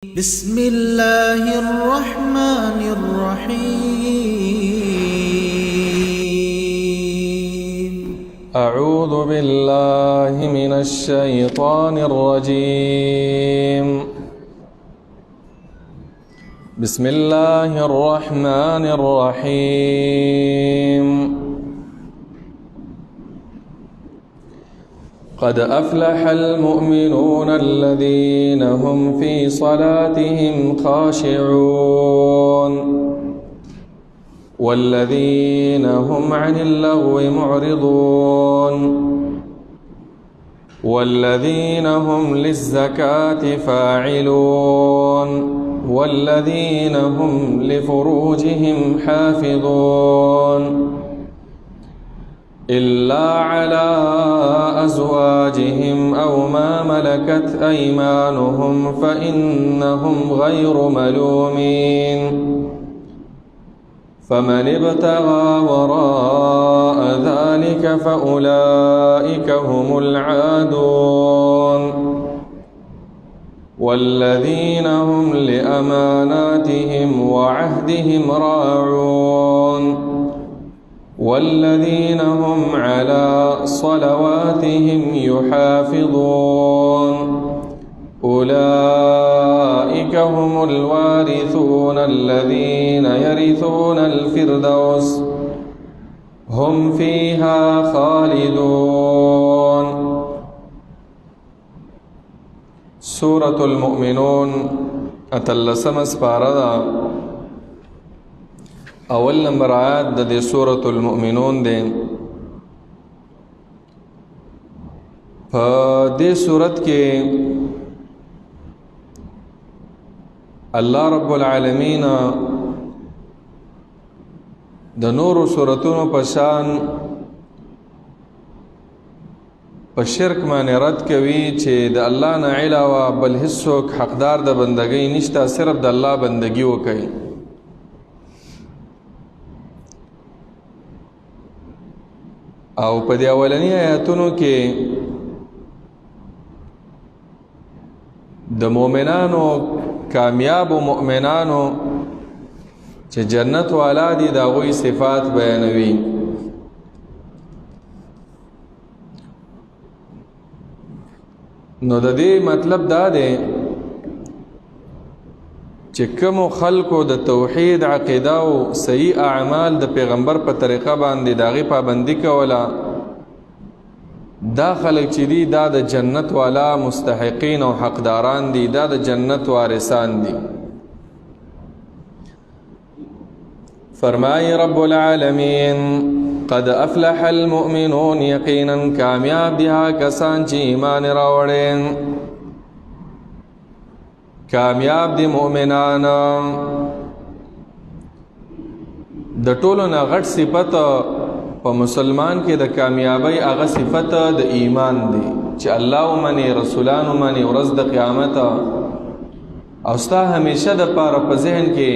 بسم الله الرحمن الرحيم. أعوذ بالله من الشيطان الرجيم. بسم الله الرحمن الرحيم. قد أفلح المؤمنون الذين هم في صلاتهم خاشعون والذين هم عن اللغو معرضون والذين هم للزكاة فاعلون والذين هم لفروجهم حافظون إلا على أزواجهم أو ما ملكت أيمانهم فإنهم غير ملومين فمن ابتغى وراء ذلك فأولئك هم العادون والذين هم لأماناتهم وعهدهم راعون والذين هم على صلواتهم يحافظون أولئك هم الوارثون الذين يرثون الفردوس هم فيها خالدون. سورة المؤمنون اتلسم سپارہ اول نمبر آیات د دې سورة المؤمنون دی. په دې سورت کې الله رب العالمین د نورو سورتونو په شان په شرک باندې رد کوي چې د الله نه علاوه بل هیڅوک حقدار د بندګۍ نشته، صرف د الله بندګي وکړي. او په دې اولنی آیاتونو کې د مؤمنانو کامیاب مؤمنانو چې جنت والا دي د هغوی صفات بیانوي. نو د دې مطلب دا دی چې کوم خلکو د توحید عقیده او صحیح اعمال د پیغمبر په طریقه باندې داغي پابندي کوله، دا خلک چې دي دا د جنت والا مستحقین او حقداران دي، دا د جنت وارثان دي. فرمای رب العالمین قد افلح المؤمنون، یقینا کامیاب دي هغه کسان چې ایمان راوړي، کامیاب دي مؤمنان. د ټولو نه غټ صفت په مسلمان کې د کامیابی هغه صفت د ایمان دی چې الله ومني، رسولان ومني، ورځ د قیامت او ستا همیشه د پاره په ذهن کې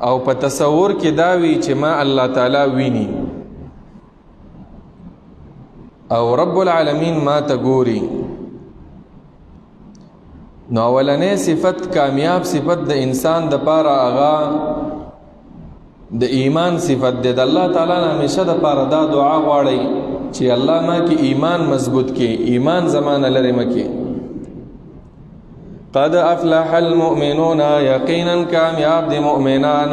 او په تصور کې دا وي چې ما الله تعالی ویني او رب العالمین ما ته ګوري. نو اولنې صفت کامیاب صفت د انسان د پاره آغا د ایمان صفت د الله تعالی نه همیشه د پاره دا دعا غواړي چې الله ما کې ایمان مضبوط کې، ایمان زمانه لري مکه. قد افلح المؤمنون، یقینا کامیاب دي مؤمنان.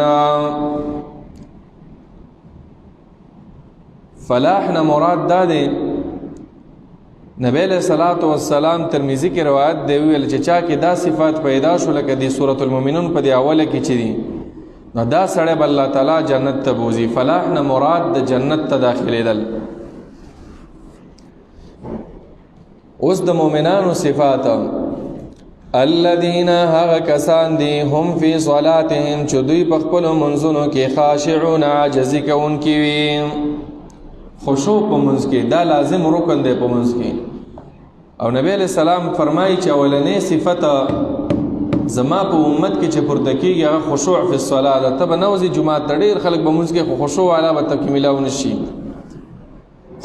فلاح نه مراد دا دی، نبی علیہ الصلوۃ والسلام ترمذی کی روایت دی ویل چې چا کې دا صفات پیدا شو لکه دی سورۃ المؤمنون په دی اوله کې چي دي، نو دا سړی به الله تعالی جنت ته بوزي. فلاح نه مراد د جنت ته داخليدل. اوس د مؤمنانو صفات الذين هغه کسان دي هم فی صلاتهم چې دوی په خپل منځونو کې خاشعون عاجزي کوونکي وي. خشوع په منځ کې دا لازم رکن دی په منځ کې. او نبی علیہ السلام فرمایي چې اولنې صفت زما په امت کې چې پورته کېږي هغه خشوع فی الصلاه ده. ته به نوځي جمعه ته ډېر خلک به منځ کې خشوع والا به تکمیله ونشي.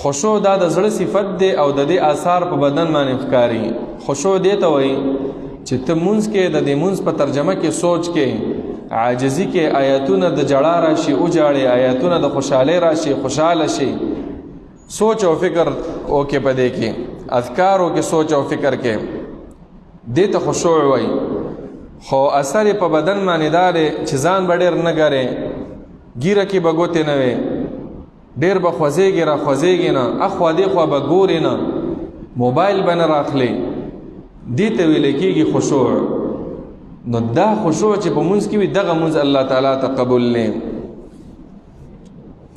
خشوع دا د زړه صفت دی او د دې آثار په بدن باندې ښکاری. خشوع دی ته وایي چې ته مونږ کې د دې مونږ په ترجمه کې سوچ کې عاجزي کې آیاتونه د جړا راشي او جاړي آیاتونه د خوشاله راشي خوشاله شي سوچ او فکر او کې پدې کې اذکارو کې سوچ او فکر کې دې ته خشوع وای خو اثر په بدن باندې دار چې ځان بډیر نه غره ګیره کې بغوته نه وي ډیر به خوځيږي را خوځيږي نه اخو دې خو به ګوري نه موبایل باندې راخلي دې ته ویل کېږي خشوع نو دا خشوع چې په مونږ کې وي دغه مونږ الله تعالی تقبل نه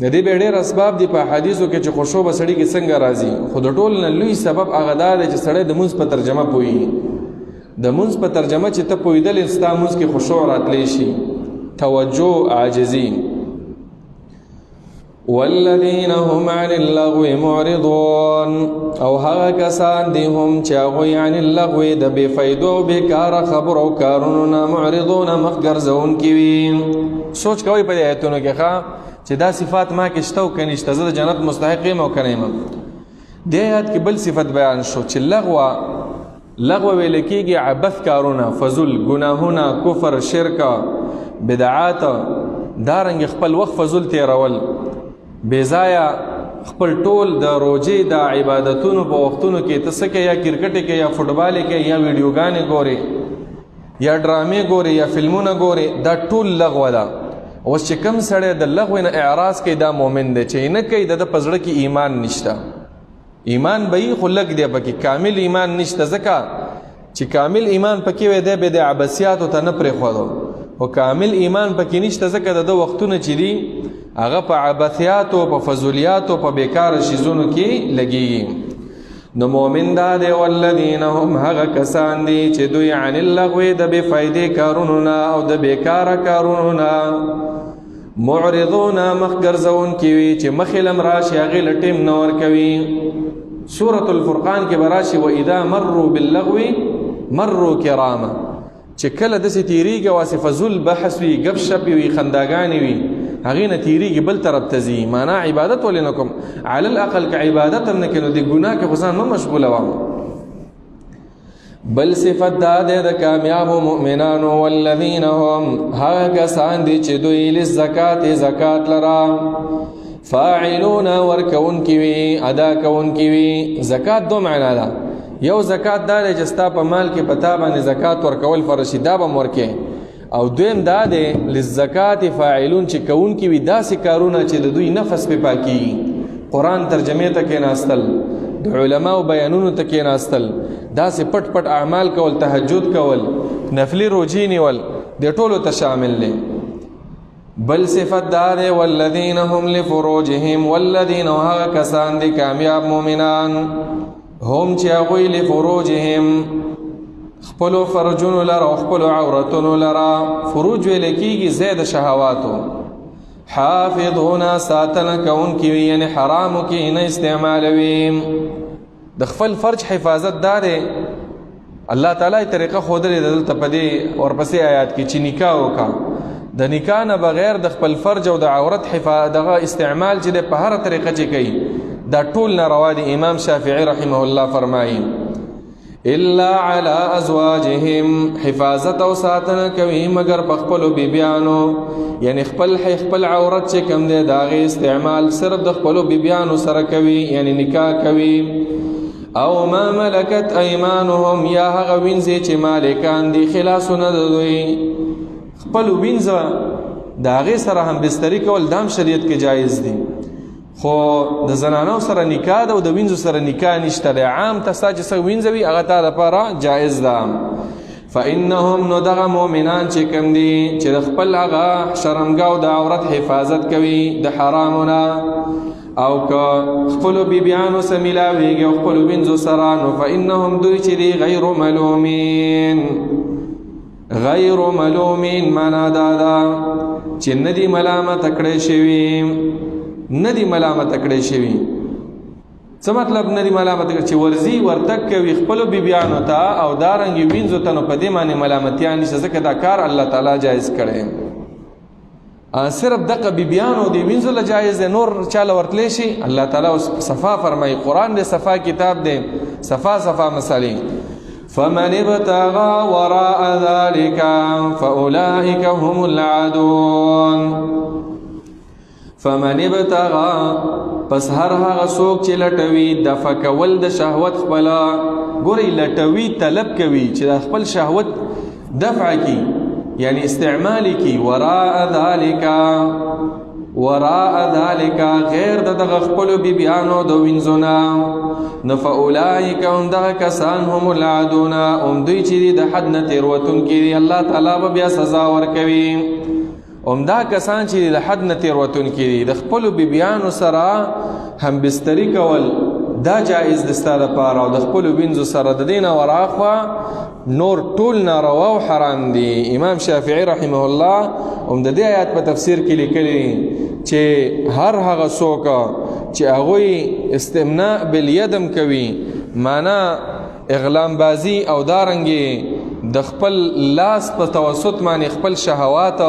ندی به ډېر اسباب دي په حدیثو کې چې خشوع به سړی کې څنګه راځي خو د ټول نه لوی سبب هغه دا دی چې سړی د مونږ په ترجمه پوي د مونږ په ترجمه چې ته پویدل استا مونږ کې خشوع راتلی شي توجه عاجزي والذین هم عن اللغو معرضون او هغه کسان دي هم چې هغوی عن اللغو د بې فایدو بیکاره خبرو او کارونو نه معرضون مخ ګرځونکي وي سوچ کوئ په دې ایتونو کې ښه چې دا صفات ما کې شته او که نشته زه د جنت مستحق یم او که نه یم دې آیات کې بل صفت بیان شو چې لغو ویل کېږي عبث کارونه فضول ګناهونه کفر شرک بدعات دارنګ خپل وخت فضول تیرول بیزایا خپل ټول د روزې د عبادتونو په وختونو کې تسکه یا کرکټ کې یا فوټبال کې یا ویډیوګانې ګوري یا ډرامې ګوري یا فلمونه ګوري دا ټول لغو ده اوس چې کم سړی د لغو نه اعراض کوي دا مؤمن دی چې نه کوي د پزړه کې ایمان نشته ایمان به خو لګ دی پکې کامل ایمان نشته ځکه چې کامل ایمان پکې وي دی به د عباسیاتو ته نه پرېښودو او کامل ایمان پکې نشته ځکه د وختونه چې دي هغه په عباسیاتو په فضولیاتو په بیکار شیزونو کې لګي نو مؤمن دا دی والذین هم هغه کسان دي چې دوی عن اللغو د بې فایدې کارونو نه او د بیکاره کارونو نه معرضون مخ ګرځونکي وي چې مخلم راشي هغې له ټیم نه ورکوي سورة الفرقان کې به راشي واذا مروا باللغو مروا کرامه چې کله داسې تیریږي واسې فضول بحث وي ګپ شپ وي خنداګانې وي هغې نه تیریږي بل طرف ته ځي معنا عبادت ولې نه کوم علی الاقل که عبادت هم نه کوي نو د ګناه کې خو ځان مه مشغولوم بل صفت دا دی د کامیابو مؤمنانو والذین هم هغه کسان دي چې دوی للزکات زکات لرا فاعلون ورکونکي وي ادا کوونکي وي زکات دو معنا ده یو زکات دا دی چې ستا په مال کې پتا باندې زکات ورکول فرض شي دا به م ورکې او دویم دا دی للزکات فاعلون چې کوونکي وي داسې کارونه چې د دوی نفس پې پاکېږي قرآن ترجمې ته کېناستل د علماو بیانونو ته کېناستل داسې پټ پټ اعمال کول تهجد کول نفلی روجې نیول دې ټولو ته شامل دی بل صفت دا دی والذین هم لفروجهم والذین هغه کسان دي کامیاب مؤمنان هم چې هغوی لفروجهم خپلو فرجونو لرا خپلو عورتونو لرا فروج ویل کېږي زید شهواتو حافظون ساتنه کوونکي وي یعنې حرامو کې نه استعمالوي د خپل فرج حفاظت دا دی الله تعالی طریقه ښودلې ده دلته په دې ورپسې آیات کې چې نکاح وکړه د نکاح نه بغیر د خپل فرج او د عورت دغه استعمال چې دی په هره طریقه چې کوي دا ټول ناروا دي امام شافعي رحمه الله فرمایي الا على ازواجهم حفاظت او ساتنه کوي مگر په خپلو بیبیانو یعنی خپل عورت چې کم دی د هغې استعمال صرف د خپلو بیبیانو سره کوي یعنی نکاح کوي او ما ملکت ایمانهم یا هغه وینځې چې مالکان دي خلاصونه د دوی خپلو وینځه د هغې سره هم بستري کول دام شریعت کې جایز دي خو د زنانو سره نکاح ده او د وینځو سره نکاح نشته دی عام ته ستا چې څه وینځه وي هغه تا دپاره جایز ده فانهم نو دغه مؤمنان چې کوم دي چې د خپل هغه شرمګاو د عورت حفاظت کوي د حرامونه او که خپلو بیبیانو سره میلاویږي او خپلو وینځو سره نو فانهم دوی چې دي غیر ملومین غیر ملومین معنا دا ده چې نه دي ملامته کړی شوي نه دي ملامته کړی شوي څه مطلب نه دي ملامته کړی چې ورځي ورتګ کوي خپلو بیبیانو ته او دارنګې وینځو ته نو په دې باندې ملامتیا نشته ځکه دا کار الله تعالی جایز کړی صرف دغه بیبیانو دی وینځو له جایز دی نور چاله ورتلی شي الله تعالی صفا فرمایي قرآن دی صفا کتاب دی صفا مسالې فمن ابتغى وراء ذلك فأولئك هم العادون. فمن ابتغى پس هر هغه څوک چې لټوي دفع کول د شهوت خپله، ګورئ لټوي طلب کوي چې د خپل شهوت دفع کی یعنی استعمال کی، وراء ذلك غیر دغه خپلو بیبیانو د وینځونه، نو فاولئک هم دغه کسان هم العادون، هم دوی چې دي د حد نه تېروتونکي دي، الله تعالی به بیا سزا ورکوي. دا کسان چې د حد نه تېروتونکي دي د خپلو بیبیانو سره هم بستري کول دا جایز د ستا دپاره، او د خپلو وینځو سره د دې نه وراخوا نور ټول ناروا او حرام دي. امام شافعي رحمه الله هم د دې آیات په تفسیر کې لیکلي چې هر هغه څوک چې هغوی استمناء بالیدم کوي، معنا اغلام بازی او دارنګې د خپل لاس په توسط باندې خپل شهوات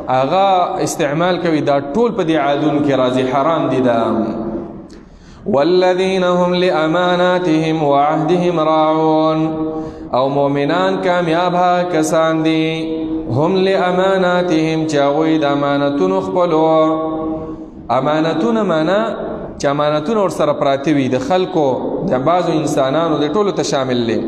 هغه استعمال کوي، دا ټول په دې عادون کې راځي، حرام دي دا. والذین هم لاماناتهم وعهدهم راعون، او مؤمنان کامیاب ها کسان دي هم لاماناتهم چې هغوی د امانتونو خپلو، امانتونه معنا چې امانتونه ورسره پراته وي د خلکو د بعضو انسانانو د ټولو ته شامل دي،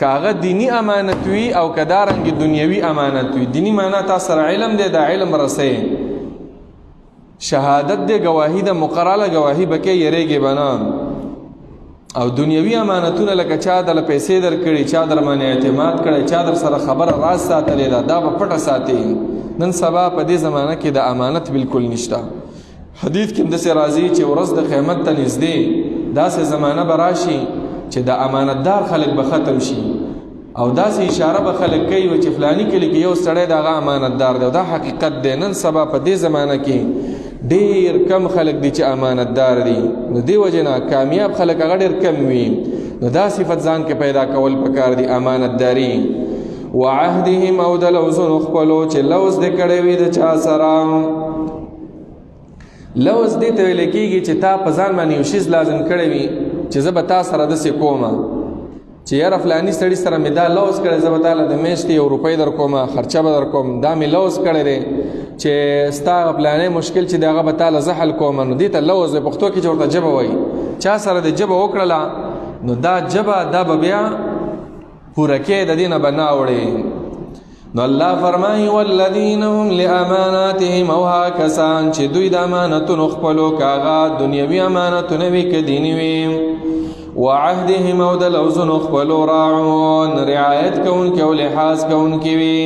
کاغه دینی امانت وي او کدارنګ دنیوي امانت وي. دینی معنا تاسو سره علم دی، دا علم رسې، شهادت دی، گواهی د مقرره گواهی بکې یریږي بنا. او دنیوي امانتونه لکه چا د پیسې درکړي، چا در باندې اعتماد کړي، چا در سره خبره راز ساتلې ده، دا په پټه ساتي. نن سبا په دې زمانه کې د امانت بالکل نشته. حدیث کې داسې راځي چې ورځ د قیامت ته نږدې داسې زمانه به راشي چې د امانتدار خلک به ختم شي، او داسې اشاره به خلک کوي چې فلانی کلی کې یو سړی د هغه امانتدار دی، او دا حقیقت دی. نن سبا په دې زمانه کې ډیر کم خلک دي چې امانتدار دي، نو دې وجې نه کامیاب خلک هغه ډیر کم وي. نو دا صفت ځان کې پیدا کول پکار دي، امانتداري. وعهدهم، او د لوزونو خپلو چې لوز دې کړی وي د چا سره. لوز دې ته ویل کېږي چې تا په ځان باندې یو شیز لازم کړی وي چې زه به تا سره داسې کومه چې یاره فلاني سړي سره مې دا لوز کړی، زه به تاله د میاشتې 1 روپۍ در کومه، خرچه به در کوم، دا مې لوز کړی دی چې ستا پلانی مشکل چې دی هغه به تاله زه حل کوم. نو دې ته لوز دی، پښتو کې چې ورته ژبه وایي. چا سره د ژبه وکړله نو دا ژبه دا به بیا پوره کې د دې نه به نه اوړي. نو الله فرمایي والذین هم لاماناتهم، او ها کسان چې دوی د امانتونو خپلو کاغه دنیوي امانتونه وي که دیني وي، وعهدهم، او د لوزونو خپلو راعون، رعایت کوونکي او لحاظ کوونکي وي.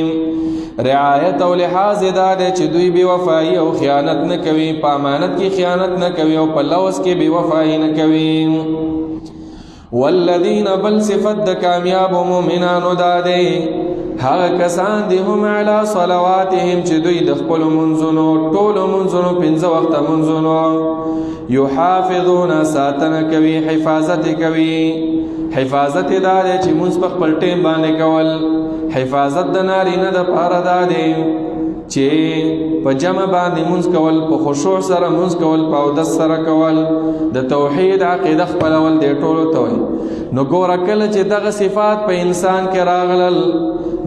رعایت او لحاظ دا دی چې دوی بې وفایي او خیانت نه کوي، په امانت کې خیانت نه کوي او په لوز کې بې وفایي نه کوي. والذین، بل صفت د کامیاب مؤمنانو دا دی هغه کسان دي هم علی صلواتهم چې دوی د خپلو منځونو ټولو منځونو 5 وخته منځونو یحافظون ساتنه کوي، حفاظت کوي. حفاظت دا دی چې منځ په خپل ټیم باندې کول. حفاظت د نارینه د پاره دا دی چې په جمع باندې منځ کول، په خشوع سره منځ کول، په اودس سره کول، د توحید عقیده خپلول دی ټولو ته وایي. نو ګوره کله چې دغه صفات په انسان کې راغلل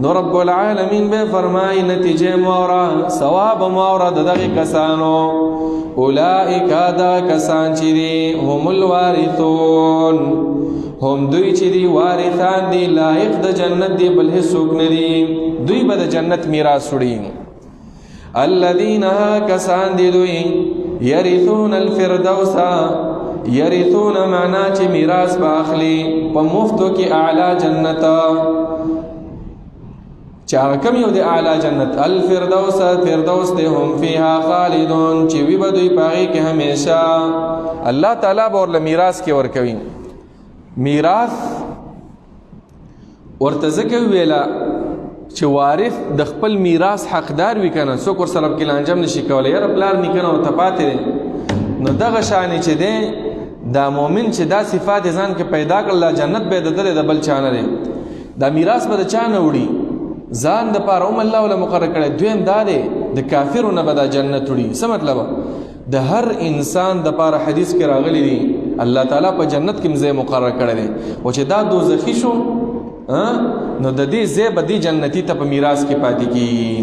نو رب العالمین به فرمایي نتیجه موره، ثواب موره د دغه کسانو. اولئک، دا کسان چې دي هم الوارثون، هم دوی چې دي وارثان دي، لایق د جنت دي، بل هیڅوک نه دي، دوی به د جنت میراث وړي. الذین، کسان دي دوی یرثون الفردوس، یرثون معنا چې میراث به اخلي په مفتو کې اعلی جنت. چاہا کم یو دی اعلی جنت الفردوس، فردوس دی هم فیها خالدون، چې وی بدوی پاغی کې همیشہ. الله تعالی بورل میراث کې ورکوي. میراث ورته ځکه ویلا چې وارث د خپل میراث حقدار وي کنه، څوک ورسره کې لانجم نشي کولای، یاره پلار نیکنه او تپاتې دی. نو دغه شانې چې دی دا مؤمن چې دا صفات ځان کې پیدا کړل، جنت به د دل د بل چانه دی. دا میراث به د چانه وړي ځان د پاره الله ولا مقرر کړي. دویم دا دی د کافرونو به د جنت وړي. څه مطلب؟ د هر انسان د پاره حدیث کې راغلی دی الله تعالی په جنت کې ځای مقرر کړی دی او چې دا دوزخي شو نو د دې ځای به دې جنتی ته په میراث کې پاتې کیږي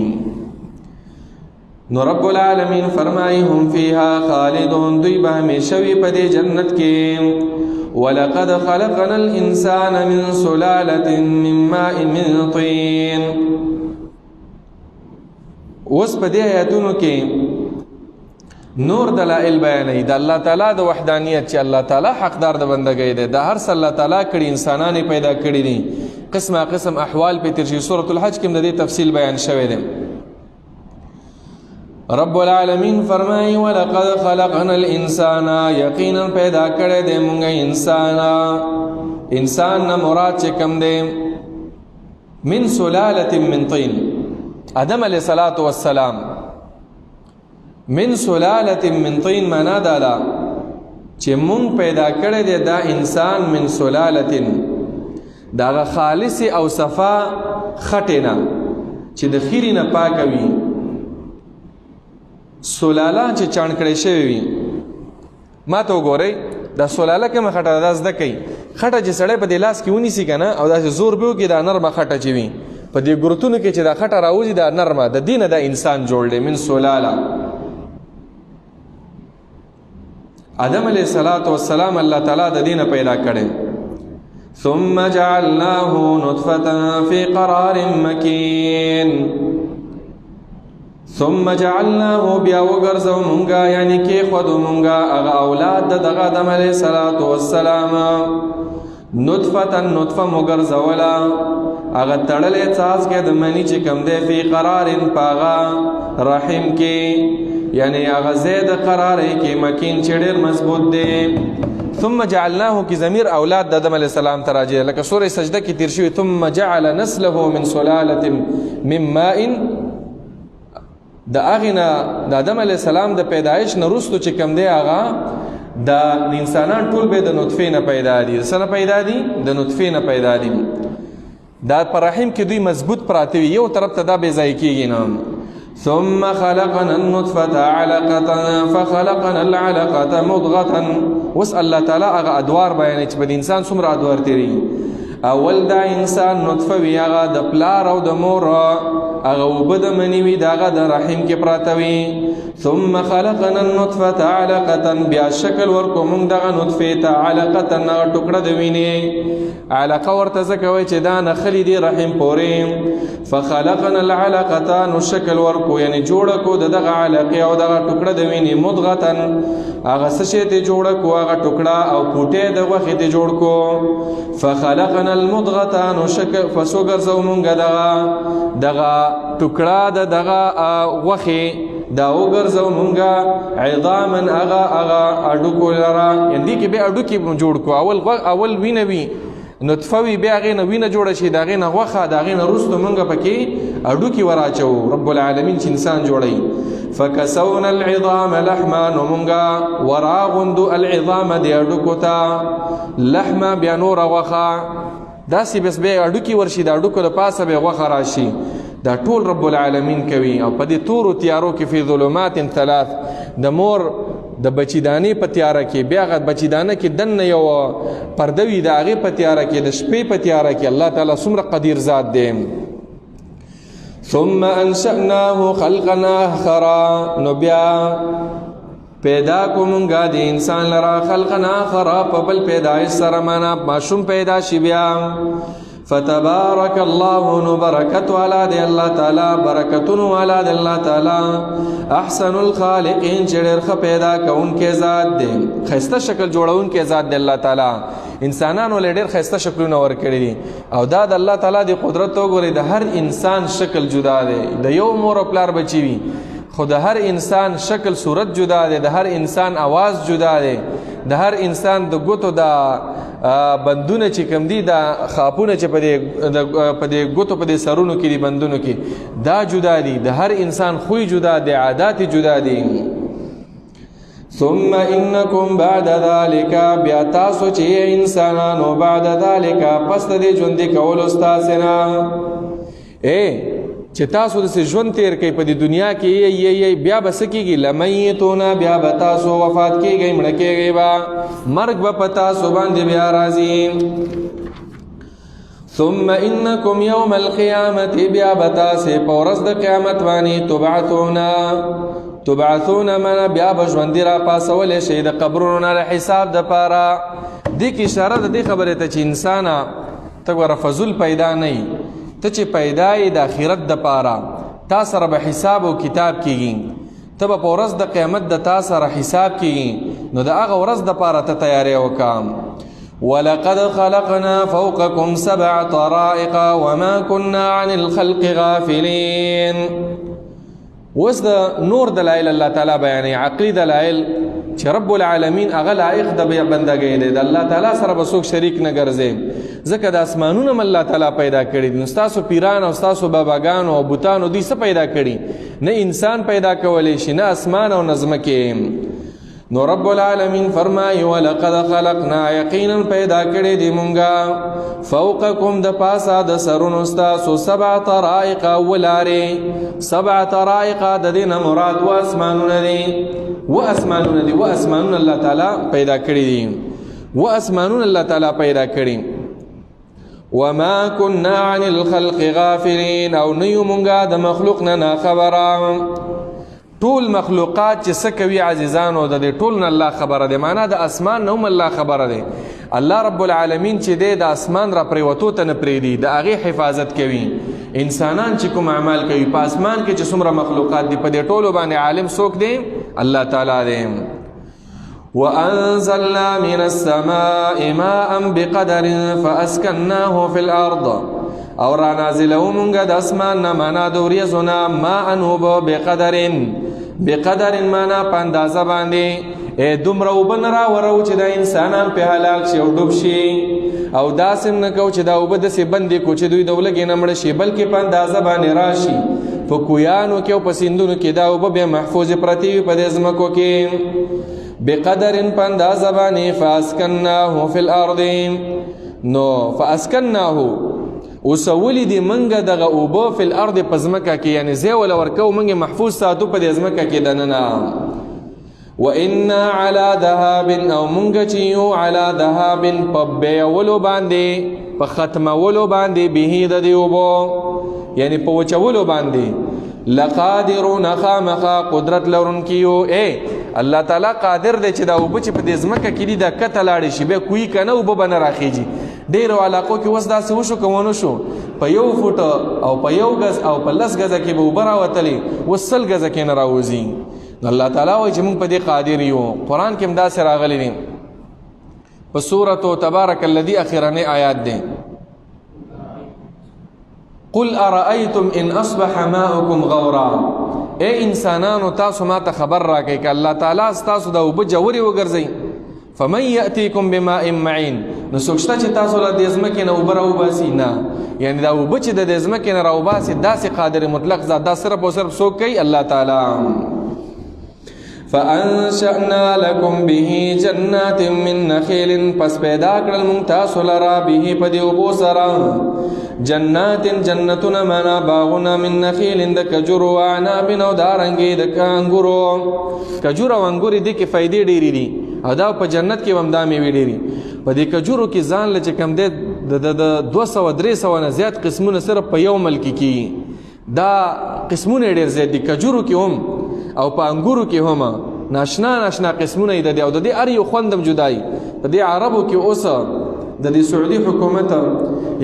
نو رب العالمین فرمایي هم فیها خالدون دوی به همیشه وي په دې جنت کې ولقد خلقنا الانسان من سلاله من ماء من طين اوس په دې آیاتونو کې نور دلائل بیانوي د الله تعالی د وحدانیت چې الله تعالی حقدار د بندګۍ دی د هر څه الله تعالی کړي انسانان پیدا کړي دي قسمه قسم احوال په ترجیح سورۃ الحج کې د دې تفصیل بیان شوی دی رب العالمین فرمایي ولقد خلقنا الانسان یقینا پیدا کړی دی موږ انسان نه مراد چې کوم دی من سلاله من طين آدم علیہ الصلوۃ والسلام من سلاله من طين معنا دا چې مونږ پیدا کړی دی دا انسان من سلاله دا خالص او صفا خټینا چې د خیری نه پاکوي سلاله چې چاڼ کړی شوی وي ما ته وګورئ دا سلاله کومه خټه ده زده کوي خټه چې سړی په دې لاس کې ونیسي که نه او داسې زور به وکړي دا نرمه خټه چې وي په دې ګروتونو کې چې دا خټه راوځي دا نرمه د دې نه دا انسان جوړ دی من سلاله آدم علیہ السلام الله تعالی د دینه پیدا کړي ثم جعلناه نطفة في قرار مكين ثم جعلناه بیا وګرځو مونږه یعنی کې خود مونږه هغه اولاد د آدم علیہ السلام نطفه مګرځولا هغه تړلې څاڅ کې د منی چې کم دی فی قرار پاغا رحم کې یعنی هغه زید قرار کې مکین چې ډېر مضبوط دی ثم جعلناه کی ضمیر اولاد د آدم علیہ السلام تراجه لکه سورہ سجده کې تیر شوی ثم جعل نسله من سلاله من ماء د اغینا د آدم علیہ السلام د پیدایش نه وروسته چې کم دی هغه د انسانان ټول به د نطفه نه پیدا دي سره پیدا دي د نطفه نه پیدا دي دا پر رحم کې دوی مضبوط پراته وي یو طرف ته دا بے ځای کېږي نه ثم خلقنا النطفة علقة فخلقنا العلقة مضغة وس الله تعالی هغه ادوار بیانوي چې په انسان څومره ادوار تیری اول دا انسان نطفه وی هغه د پلار او د مور هغه وبد منی وی داغه د رحم کې پراته وي ثم خلقنا النطفة علقة بیا شکل ورکو موږ دغه نطفه ته علقه ټوکړه د وینې علقه ورته ځکه وایي چې دا نخلي دي رحم پورې فخلقنا العلقة نو شکل ورکو یعنی جوړه کو دغه علقه او دغه ټوکړه د وینې مضغه هغه څه شی ته جوړه کو هغه ټوکړه او پوټه د غوښې ته جوړ کو فخلقنا المضغه نو شکل فسوګرځو موږ دغه ټوکړه دغه غوښې دا وګرځو مونږه عظاما اغا اډوکو لرا یندې کې به اډوکی جوړ کو اول وینوي نطفه وی بیا غینه وینه جوړه شي دا غینه غوخه دا غینه رستو مونږه پکې اډوکی وراچو رب العالمین چې انسان جوړي فكسونا العظام لحما نمونغا وراغند العظام دي اډوکوتا لحما بیا نور غوخه داسې بس به اډوکی ورشي دا اډوکو له پاسه به غوخه راشي دا ټول رب العالمین کوي او په دې تورو تیارو کې فی ظلمات ثلاث د مور د بچیدانی په تیاره کې بیا غد بچیدانه کې دنه یو پردوی د هغه په تیاره کې د شپې په تیاره کې الله تعالی څومره قدیر ذات دی ثم انشأناه خلقنا آخر نو بیا پیدا کومنګا د انسان لرا خلقنا آخر په بل پیدایش سره معنا ماشوم پیدا شي بیا فتبارك الله بركت على دي الله تعالى بركتون على دي الله تعالى احسن الخالقين چړر خ پیدا کون کې ذات دي خسته شکل جوړون کې ذات دي الله تعالی انسانانو لډر خسته شکلونه ور کړی دي او دا د الله تعالی دی قدرت وګوري د هر انسان شکل جدا دی د یو مور پلار بچی وي خود هر انسان شکل صورت جدا دی د هر انسان आवाज جدا دی د هر انسان د ګوتو د بندونه چې کم دي دا خاپونه چې په دې ګوتو په دې سرونو کې دي بندونو کې دا جدا دي د هر انسان خوې جدا دي عادت جدا دي ثم انکم بعد ذلك بیا تاسو چې انسانانو بعد ذلك پس د ژوند کول استاسنا چې تاسو د ژوند تیر کوي په دې دنیا کې یې بیا به څه کېږي لمیتون بیا به تاسو وفات کېږئ مړه کېږئ به مرګ به په تاسو باندې بیا راځي ثم انکم یوم القیامت بیا به تاسې په ورځ د قیامت باندې تبعثون من بیا به ژوندي را پاسولی شئ د قبرونو نه د حساب دپاره دې کې اشاره ده دې خبرې ته چې انسانه ته ګوره فضول پیدا نه یي ته چې پیدا یې د آخرت دپاره تا سره به حساب او کتاب کېږي ته به په ورځ د قیامت د تا سره حساب کېږي نو د هغه ورځ دپاره ته تیاری وکړه ولقد خلقنا فوقكم 7 طرائق وما كنا عن الخلق غافلين وس د نور دلائل الله تعالی بیانې عقلی دلائل چې رب العالمین هغه لایق د بندګۍ دی د الله تعالی سره به څوک شریک نه ګرځي ځکه د اسمانونه هم الله تعالی پیدا کړي نو ستاسو پیران او ستاسو باباګانو او بوتانو دوی څه پیدا کړي نه انسان پیدا کولی شي نه اسمان او نه ځمکې نو رب العالمین فرمایي ولقد خلقنا یقینا پیدا کړي دي مونږه فوقکم د پاسه د سرونو ستاسو 7 طرائق ولارې 7 طرائق د دې نه مراد واسمانونه دي واسمانونه الله تعالی پیدا کړي دي واسمانونه الله تعالی پیدا کړي وما كنا عن الخلق غافلين او نیو مونږه د مخلوق نه خبره ټول مخلوقات چې څه کوي عزیزانو د دې ټول نه الله خبره ده معنا د اسمان نه هم الله خبره ده الله رب العالمین چې دی د اسمان را پریوتو ته نه پریدي د هغې حفاظت کوي انسانان چې کوم اعمال کوي په اسمان کې چې څومره مخلوقات دي په دې ټولو باندې عالم څوک دی الله تعالی دی وأنزلنا من السماء ماء بقدر فأسكناه في الأرض او را نازلو مونږه د اسمان نه معنا د وریځونه ماء اوبه بقدر معنا په اندازه باندې دومره اوبه نه راورو چې د انسانان په هلاک شي او ډوب شي او داسې نه کو چې دا اوبه داسې بندې کو چې دوی د ولږې نه مړه شي بلکې په اندازه باندې راشي په کویانو کې او په سیندونو کې دا اوبه بیا محفوظ پرتې وي په دې ځمکو کې بقدر په اندازه باندې فاسکناه فی الارض نو فاسکناه وسولی دی منګه دغه اوبه فی الارض په ځمکه کې یعنی زی ولا ورکو منګه محفوظ ساتو په دې ځمکه کې دننه وإنا على ذهاب او منګه چې یو على ذهاب په بیولو باندې په ختمولو باندې به د دې اوبو یعنی په وچولو باندې لقادرون خامخا قدرت لرونکیو الله تعالی قادر دی چې دا اوبه چې په دې ځمکه کې دي دا کته لاړې شي بیا کوی کنه اوبه به نه راخیږي ډېرو علاقو کې اوس داسې وشو که ونه شو په 1 فوټه او په 1 غز او په 10 غزه کې به اوبه راوتلې اوس 100 غزه کې نه راوځي الله تعالی وایي چې موږ په دې قادر یو قرآن کې هم داسې راغلی دي په سورة تبارک الذي اخرنی آیات دی قل ارأيتم ان اصبح ماؤكم غورا اے انسانانو تاسو ما ته خبر راکئ که الله تعالی ستاسو د اوبه جوړې وګرځئ فمن یأتیکم بماء معین نو څوک شته چې تاسو له دې ځمکې نه اوبه راوباسي نه یعنی دا اوبه چې د دې ځمکې نه راوباسي داسې قادر مطلق ذات دا صرف او صرف څوک کوي الله تعالی فانشأنا لكم به جنات من نخیل پس پیدا کړل مونږ تاسو لرا به په دې اوبو سره جنات جنتنا منا باغنا من نخیل د کجورو و عناب او دارنګي د انګورو کجور او انګور دي کې فائدې ډېرې دي او دا په جنت کې هم دا میوې ډېرې په دې کجورو کې ځان له چې کم دی د 200-300 نه زیات قسمونه صرف په یو ملک کې دا قسمونه ډېر زیات دي کجورو کې هم او په انګورو کې هم ناشنا قسمونه دي او د دې هر یو خوندم جدای په دې عربو کې اوس د دې سعودي حکومت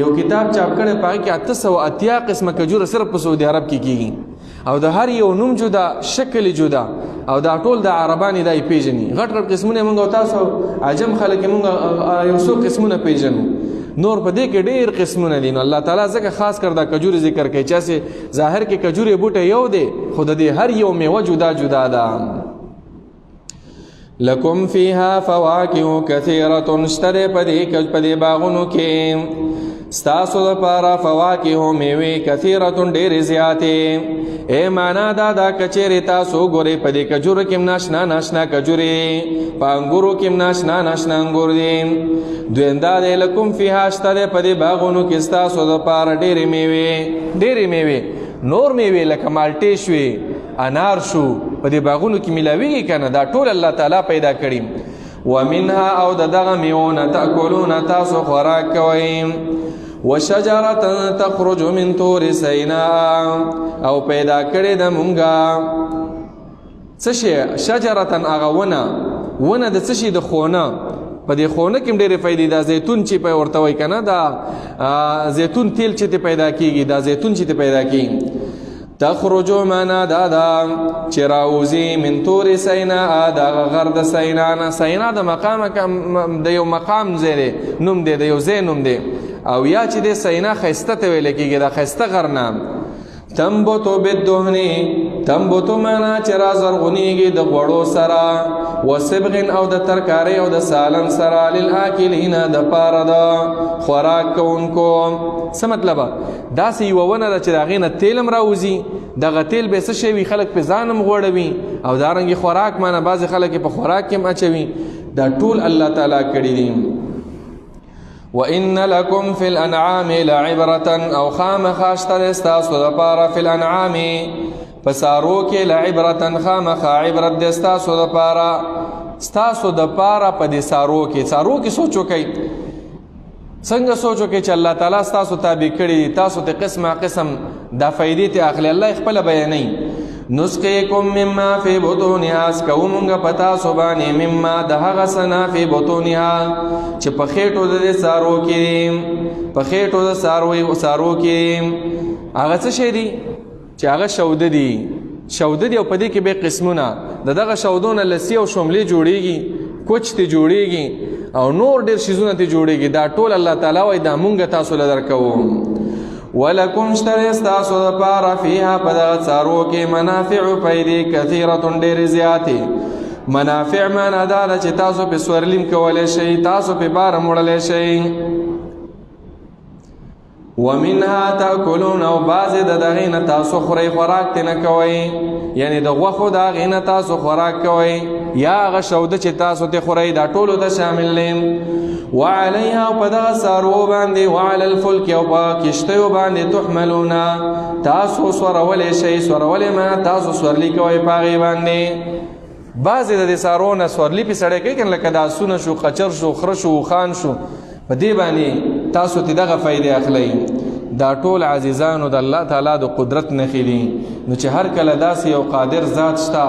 یو کتاب چاپ کړی پای کې 880 قسمه کجور صرف په سعودي عرب کې کیږي او د هر یو نوم جدا شکل جدا او دا ټول د عربانی دای پیژني غټ قسمونه موږ تاسو عجم خلک موږ یو څو قسمونه پیژنو نور په دې کې ډېر قسمونه دي نو الله تعالی ځکه خاص کړ دا کجور ذکر کوي چې ظاهر کې کجور بوټه یو دی خود دې هر یو میوه جدا جدا ده لکم فیها فواکه کثیرة اشتره پدې باغونو کې ستاسو د پاره فواکه میوه کثیرة ډېرې زیاتې اے معنا دا کچېرې تاسو ګورئ په دې کجورو کې ناشنا کجورې په انګورو کې ناشنا انګور دي دویم دا دی لکم فیها اشتره پدې باغونو کې ستاسو د پاره ډېرې میوې نور میوې لکه مالټې شوې، انار شو، په دې باغونو کې ملاویږي که نه؟ دا ټول الله تعالی پیدا کړي. ومنها او د دغه میوونه تأکلون تاسو خوراک کوئ. وشجرة تخرج من طور سیناء او پیدا کړي د مونږه څه شی؟ شجرة هغه ونه د څه شي؟ د خونه. په دې خونه کې ډېرې فایدې. دا زیتون چې په ورته وایي که نه، دا زیتون تیل چې پیدا کېږي، دا زیتون چې پیدا کېږي. تخرجو معنا دا دا چې راوځي من طور سیناء د غر د سینا نه. سینا د مقام د یو مقام ځای دی، نوم دی، د یو ځای نوم دی. او یا چې د سینا ښایسته ته ویل کېږي، د ښایسته غر نه. تنبتو بالدهن، تنبتو معنا چې رازرغونیږي د غوړو سره، وصبغ او د ترکارۍ او د سالن سره، للآکلین د پاره د خوراک کوونکو. څه مطلب؟ داسې یوه ونه ده چې د هغې نه تیل هم راوځي. دغه تیل به څه شی وي؟ خلک پې ځان هم غوړوي، او دارنګې خوراک معنا بعضې خلک یې په خوراک کې هم اچوي. دا ټول الله تعالی کړي دي. وَإِنَّ لَكُمْ فِي الْأَنْعَامِ لَعِبْرَةً او خامخا شته ستاسو دپاره فی الانعام په څارو کې لعبرة خامخا عبرت دی ستاسو دپاره. ستاسو دپاره په دې څارو کې سوچ وکئ. څنګه سوچ وکئ چې الله تعالی ستاسو تابع کړي دي، تاسو ته قسمه قسم دا فایدې ته اخلي. الله یې خپله بیانوي. نسقیکم مما فی بطونها، اسکو مونږ په تاسو باندې مما د هغه څه نه فی بطونها چې په خېټو د دې څارو کې، په خېټو د څارو کې هغه څه شی دي چې هغه شوده دي. شوده دي او په دې کې به قسمونه د دغه شودونه لسی او شملې جوړیږي، کوچ ته جوړیږي او نور ډېر شیزونه ته جوړیږي. دا ټول الله تعالی وایي دا مونږ تاسو له درکوو. ولکم شتر ستاسو دپاره فیها په دغه څارو کې منافع فیدې کثیرة ډېرې زیاتې. منافع معنا دا ده چې تاسو پې سورلیم کولی شئ، تاسو پې بار وړلی شئ. ومنها تأکلون او بعضې د دغې نه تاسو خورئ، خوراک ترې نه کوئ، یعنې د غوښو د هغې نه تاسو خوراک کوئ، یا هغه شوده چې تاسو ترې خورئ، دا ټولو ته شامل دی. وعليها او په دغه څاروو باندې، وعلى الفلک او په کشتیو باندې تحملون تاسو سورولی شئ. سورولی معنا تاسو سورلي کوئ په هغې باندې. بعضې د دې څاروو نه سورلي پې سړی کوي که نه، لکه د آسونه شو، قچر شو، خره شو، اوښان شو، په دې باندې تاسو ته دغه فایدې اخلئ. دا ټول عزیزانو د الله تعالی د قدرت نښې دي. نو چې هر کله داسې یو قادر ذات شته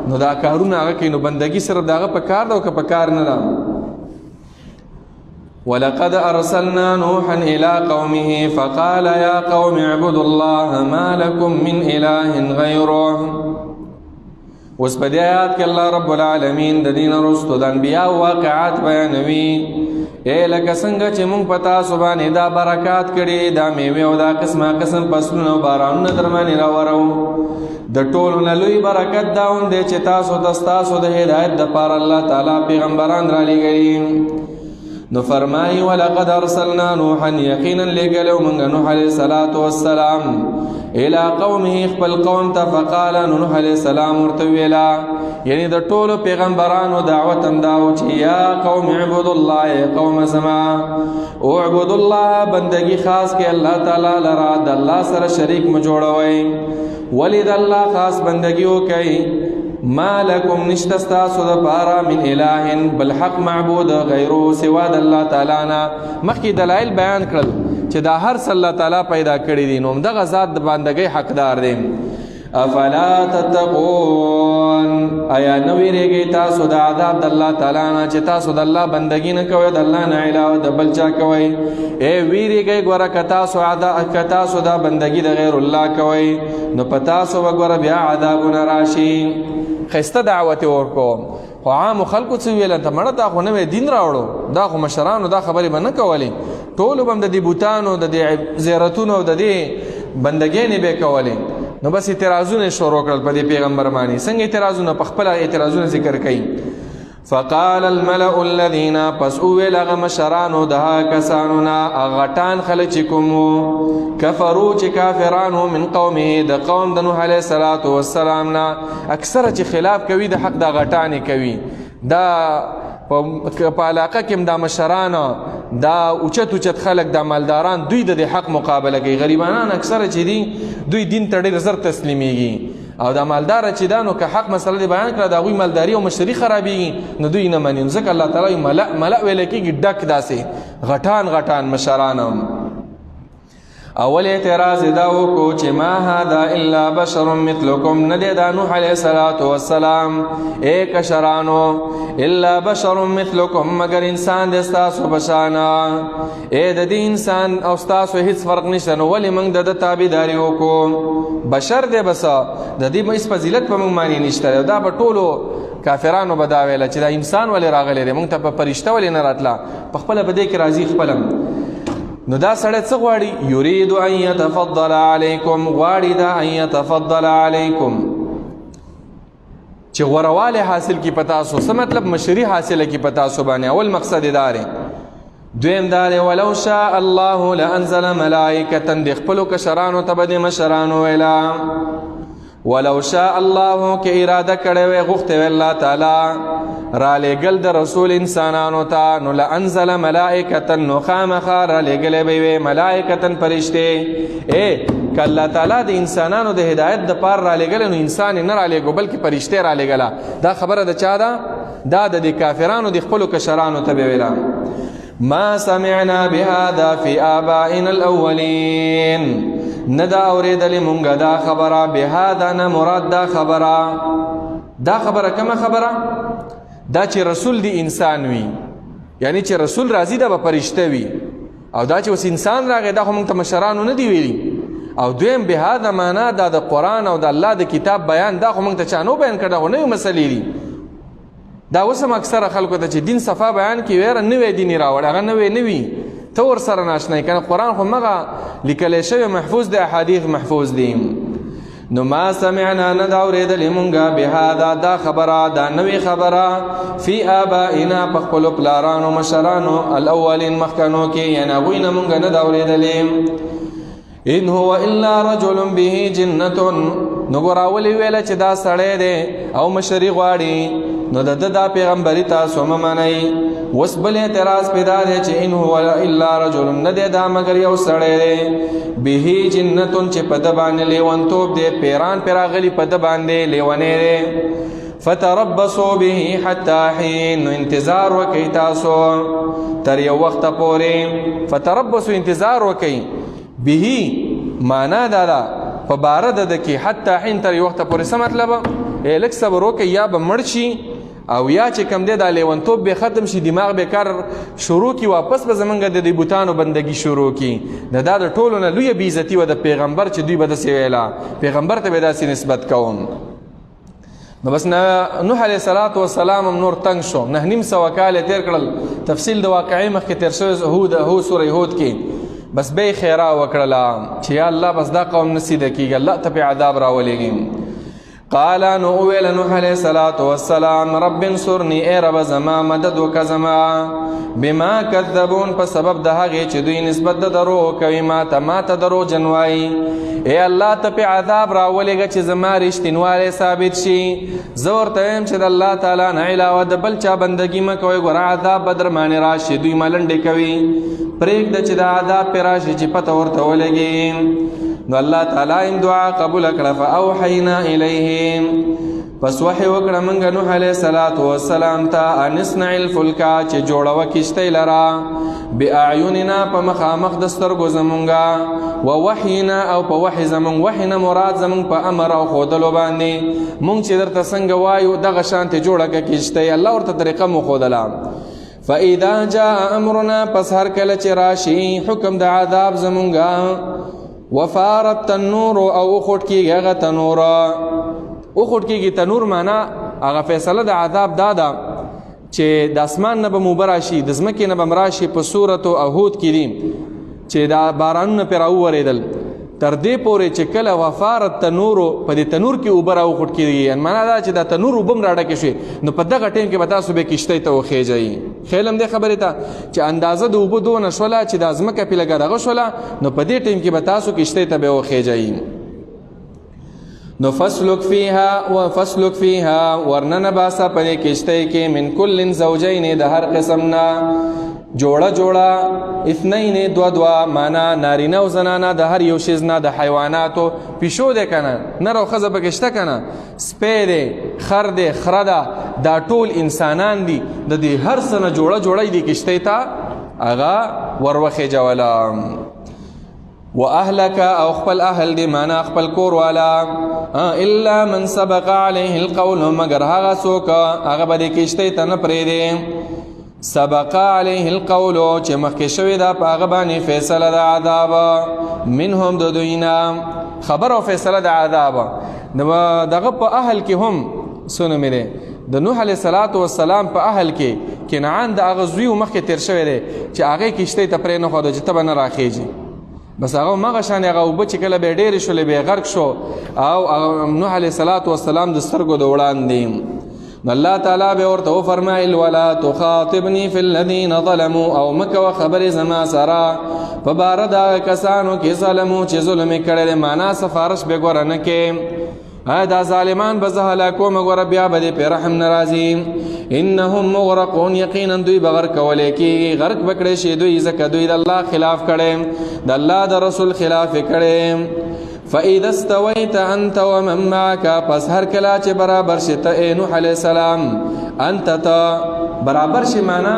نو دا کارونه هغه کوي. نو بندګي صرف د هغه په کار ده او که په کار نه ده. ولقد ارسلنا نوحا الى قومه فقال يا قوم اعبدوا الله ما لكم من اله غيره. اوس په دې آیات کې الله رب العالمین د دین وروسته د انبیاء واقعات بیانوي. لکه څنګه چې موږ په تاسو باندې دا برکات کړي، دا میوې او دا قسمه قسم فصلونه او بارانونه در باندې راورو. د ټولو نه لوی برکت دا هم دی چې تاسو ته ستاسو د هدایت دپاره الله تعالی پیغمبران رالیږلي. نو فرمایي ولقد ارسلنا نوحا، یقینا لګلو موږ نوح علیه الصلاة والسلام الى قومه خپل قوم ته. فقال نوح علیه السلام ورته ویلا، یعنی د ټولو پیغمبرانو دعوت هم دا و چې یا قوم اعبدوا الله، قوم زما اعبدوا الله، بندگی خاص کې الله تعالی لرا، د الله سره شریک مه جوړوئ. ولې د الله خاص بندگی وکئ؟ ما لکم نشته ستاسو دپاره من اله بل حق معبود غیرو سوا د الله تعالی نه. مخکې دلایل بیان کړل چې دا هر څه الله تعالی پیدا کړي دي، نو همدغه ذات د بندګۍ حقدار دی. افلا تتقون، آیا نه ویریږئ تاسو د عذاب د الله تعالی نه چې تاسو د الله بندګي نه کوئ، د الله نه علاوه د بل چا کوئ؟ ویریږئ ګوره که تاسو دا بندګي د غیر الله کوئ نو په تاسو به ګوره بیا عذابونه راشي. ښایسته دعوت یې ورکړو، خو عامو خلکو څه ویل؟ ته مړه دا خو نوی دین راوړو، دا خو مشرانو دا خبرې به نه کولې، ټولو به هم د دې بوتانو د دې زیارتونو او د دې بندګیانې به یې کولې. نو بس اعتراضونه شروع کړل په دې پیغمبر باندې. څنګه اعتراضونه؟ په خپله اعتراضونه ذکر کوي. فقال الملأ الذين، پس اویل هغه مشرانو د هغه کسانو نه، هغه غټان خلک چې کوم کفرو چې کافرانو من قومه د قوم د نوح علیه الصلاة والسلام نه، اکثره چې خلاف کوي د حق دا غټانې کوي. دا په علاقه کې هم دا مشران دا اوچت خلک دا مالداران دوی د حق مقابله کوي. غریبانان اکثره چې دي دوی دین ته ډېر زر تسلیمیږي او دا مالدار چې دا نو که حق مسله دی بیان کړه دا غوی مالداری او مشتری خرابېږي نو دوی نه مني. ځکه الله تعالی ملأ ویل کېږي ډک داسې غټان مشرانم. اول اعتراض دا وکړو چې ما هذا الا بشر مثلکم، نه دی دا نوح علیه السلام اے کشرانو الا بشر مثلکم مگر انسان دی ستاسو بشانا، اے د دې انسان او ستاسو هیڅ فرق نشته نو ولې موږ د تابعداري وکړو. بشر دی بس د دې هیڅ فضیلت په موږ باندې نشته. دا په ټولو کافرانو به دا ویله چې دا انسان ولې راغلی دی موږ ته په فرشته ولې نه راتله، په خپله په دې کې راضي خپلم. نو دا سړی څه غواړي؟ یرید ان یتفضل علیکم، غواړي دا ان یتفضل علیکم چې غورواله حاصل کی پتا سو. څه مطلب؟ مشری حاصله کی پتا سو باندې. اول مقصد دا دی. دویم دا دی ولو شاء الله لانزل ملائکه، د خپلو کشرانو ته به د مشرانو ویلا ولو شاء الله کې اراده کړې وي غوښته وي الله تعالی را لېږل د رسول انسانانو ته نو لانزل ملائکه نو خامخا را لېږلې به وي ملائکه فرشتې. که الله تعالی د انسانانو د هدایت د پار را لېږل نو انسان نه را لېږو بلکې فرشتې را لېږله. دا خبره د چا ده؟ دا د کافرانو د خپلو کشرانو ته به ویله. ما سمعنا بهذا في آبائنا الاولین، نه دا اورېدلې مونږه دا خبره. بهذا نه مراد دا خبره کومه خبره؟ دا چې رسول دی انسان وي، یعنی چې رسول راځي دا به فرشته وي، او دا چې اوس انسان راغی دا خو مونږ ته مشرانو نه دی ویلي. او دویم بهذا معنا دا د قرآن او د الله د کتاب بیان دا خو مونږ ته چا نو بیان کړه، خو نوې مسلې دي. دا اوس هم اکثره خلکو ته چې دین صفا بیان کړي ویره نوی دین راوړ، هغه نوی نه وي، ته ورسره ناشنا یې. کنه قرآن خو مغه لیکلی شوی محفوظ دی، احادیث محفوظ دي. نو ما سمعنا نه دا اورېدلې مونږه بهذا دا خبره، دا نوې خبره فی آبائنا په خپلو پلارانو مشرانو الاولین مخکنو کې، یعنې هغوی نه مونږه نه دا اورېدلې. ان هو الا رجل به جنة، نو ګوراولې ویله چې دا سړی دی او مشري غواړي نو د دا پیغمبري تاسو مه منئ. اوس بل اعتراض پیدا دی چې ان هو الا رجل، نه دی دا مگر یو سړی دی به جنة چې په ده باندې لیونتوب دی، پیران پې راغلي په ده باندې لیونی دی. فتربصوا به حتی حین، نو انتظار وکئ تاسو تر یو وخته پورې. فتربصوا انتظار وکئ به معنا دا ده په باره د کې حتی حین تر یو وخته پورې. څه مطلب؟ لږ صبر وکئ یا به مړ شي او یا چې کم دی دا لیونتوب به ختم شي، دماغ به کار شروع کی، واپس به زمونږ د دې بوتانو بندگی شروع کی. دا د ټولو نه لویه بېعزتي وه د پیغمبر چې دوی به داسې ویله، پیغمبر ته به داسې نسبت کوم. نو بس نوح علیه السلام هم نور تنگ شو، 9.5 کاله تیر کړل. تفصیل د واقعي مخکې تیر شوی سوره هود کې. بس به خیرا وکړله چې یا الله بس دا قوم نسیده کېږي، الله ته پې عذاب راولېږي. قال نو ویل نوح علیہ السلام رب انصرنی، اے رب زما مدد وکړه زما، بما کذبون په سبب د هغې چې دوی نسبت د درو کوي ما ته درو جنوایي. اے الله ته پې عذاب راولېږه چې زما رښتینوالی ثابت شي. زه ورته وایم چې د الله تعالی نه علاوه د بل چا بندګي مه کوئ، ګوره عذاب به در باندې راشي، دوی ملنډې کوي. پرېږده چې د عذاب پې راشي چې پته ورته ولګي. نو الله تعالی ام دعا قبول کړه. فاوحینا الیهم، پس وحی وکړه موږ نوح علیه السلام ته ان اصنع الفلک، چې جوړوه کشتۍ لره باعیننا په مخامخ د سترګو زمونږه، و وحینا او په وحی زمونږ. وحی نه مراد زمونږ په امر او ښودلو باندې، مونږ چې درته څنګه وایو دغه شانتې جوړه کړه کشتۍ، الله ورته طریقه مو ښودله. فاذا جاء امرنا، پس هر کله چې راشي حکم د عذاب زمونږه، وفارت تنور او اخوٹ کیږي هغه تنور. اخوٹ کیږي تنور معنا هغه فیصله د عذاب دادا چې د اسمان نه به موبه راشي، د ځمکې نه به راشي. په سورت هود کې دي چې دا بارانونه پرې راوورېدل تر دې پورې چې کله وفارت تنور په دې تنور کې اوبه راوخوټ کېږي، معنا دا چې دا تنور اوبه هم راډکې شوې، نو په دغه ټایم کې به تاسو به کشتۍ ته وخېژئ. خیال هم دې خبرې ته چې اندازه د اوبه دونه شوله چې دا ځمکه پې لږه دغه شوله، نو په دې ټایم کې به تاسو کشتۍ ته به وخېژئ. نو فسلک فیها ورننه باسا پدې کشته کې من کل زوجین د هر قسمنا جوړه اثنین دوا معنا نارینه او زنانه د هر یو شی نه د حیواناتو پیشو ده کنه نر او خزه بګشته کنه سپې ده خر ده خره ده دا ټول انسانان دي د دې هر سنه جوړه دي کشته تا اغا وروخه جولا واهلك او خپل اهل دي معنا خپل کور والا الا من سبق عليه القول مگر هغه څوک هغه به کشته ته نه پرې دي سبق عليه القول چې مخکې شوی دا په هغه باندې فیصله د عذاب منهم د دوینا خبر او فیصله د عذاب دغه په اهل کې هم سونه مې د نوح علیه السلام په اهل کې کنعان د هغه زوی مخکې تیر شوی دی چې هغه کشته ته پرې نه خو د جته نه راخیږي بس هغه مغه شان هغه وب چې کله به ډېر شولې به غرق شو او نوح علیه السلام د سترګو د وړاندې الله تعالی به ورته فرمایل ولا تخاطبني في الذين ظلموا او مکه خبر زما سرا فباردا کسانو کې ظلمو چې ظلم کړي معنا سفارش به ګور نه کې دا ظالمان بزهلا کوم ګور بیا به په رحم ناراضي انهم مغرقون یقینا دوی بغیر کولې کې غرق بکړي شي دوی زکه دوی د الله خلاف کړي د الله د رسول خلاف کړي فاذا استويت انت ومن معك پس هر کلا چې برابر شته نوح علیہ السلام انت تا برابر شي معنا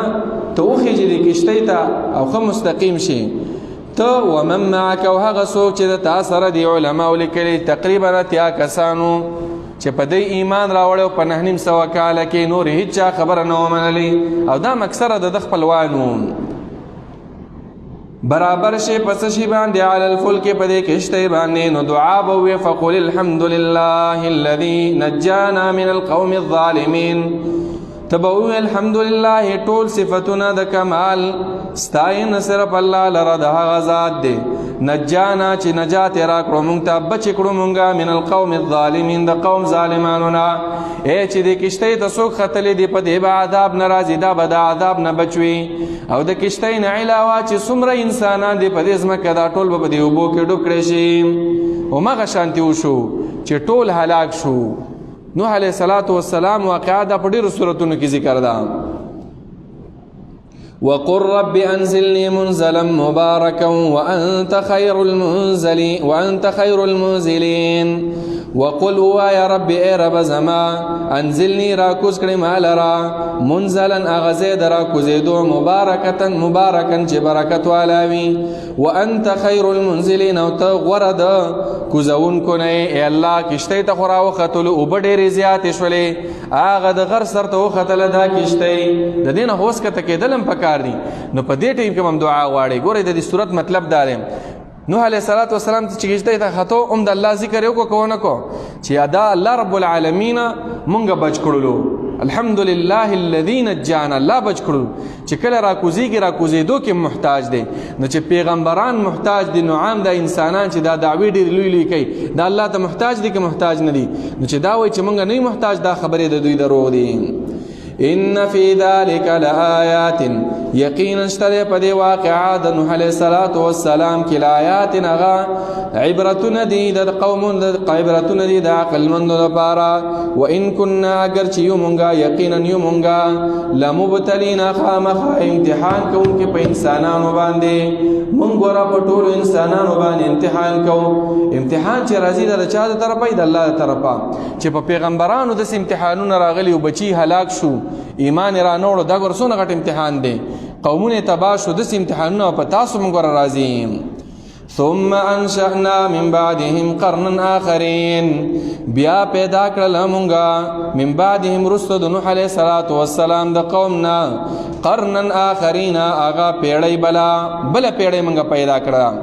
توخی دې کشته تا او خو مستقیم شي تو ومن معك او هغه څوک چې تا سره دی علما ولیکلي تقریبا اتیا کسانو چې په دې ایمان راوړل په 9.5 کال کې نور هیڅ خبر نه ومنلي او دا مکسره د خپلوانو برابر شي پس شي باندې علی الفلک په دې کشته باندې نو دعا به فقل الحمد لله الذي نجانا من القوم الظالمين تبو الحمد لله ټول صفاتنا د کمال ستاین صرف الله لره د غزاد دی نجانا چې نجات را کړو مونږ ته بچ کړو مونږه من القوم الظالمين د قوم ظالمانو نه چې د کشته ته څوک خطلې دی په دې عذاب ناراضي دا به د عذاب نه بچوي او د کشته نه علاوه چې څومره انسانان دی په دې ځمکه دا ټول به دی وبو کې ډوب کړي شي او مغه شانتي وشو چې ټول هلاک شو نوح علیہ السلام واقعا دا په ډیرو سورتونو کې ذکر ده وقل رب انزلني منزلا مباركا وانت خير المنزلين وقل يا رب اي رب زما انزلني راكوز کړي مال را منزلا اغزيد راكوزيدو مباركا چې برکت والاوي وانت خير المنزلين او تغرد کوزون کو نه اي الله کشته ته خورا وختل او ډېر زیات شولې اغه د غر سر ته وختل دا کشته د دینه هوس کته کېدلم پکار دي نو په دې ټیم کې هم دعا غواړي ګوره د دې صورت مطلب دا دی نوح علیہ السلام چې کشته ته خطو د الله ذکر یو کو نه کو چې ادا الله رب العالمین مونږ بچ کړلو الحمدلله الذي نجانا الله بچ کړو چې کله راکوزي دو کې محتاج دي نو چې پیغمبران محتاج دي نو عام د انسانان چې دا دعوی ډیر لوی کوي دا الله ته محتاج دي که محتاج نه دي نو چې دا وایي چې مونږ نه محتاج دا خبره د دوی دروغ دي ان فی ذلک لآیات یقینا اشتری په دی واقعا د نوح علیہ السلام کې لآیات نغا عبرتون دی د قوم د عبرتون دی د عقل مندو لپاره وان كنا اگر چې یو مونږه یقینا یو مونږه لمبتلین خامخ امتحان کوونکې په انسانانو باندې مونږ ورا په ټولو انسانانو باندې امتحان کوو امتحان چې راځي د چا د طرفه د الله د طرفه چې په پیغمبرانو د امتحانونو راغلي او بچي هلاک شو ایمان را نوړو دا ګورسونه غټ امتحان دی قومونه تبا شو د امتحانونو په تاسو موږ راځي ثم انشأنا من بعدهم قرنا آخرين بیا پیدا کړل موږ من بعدهم رسل نوح علیہ السلام د قومنا قرنا آخرين اغا پیړی بل پیړی موږ پیدا کړل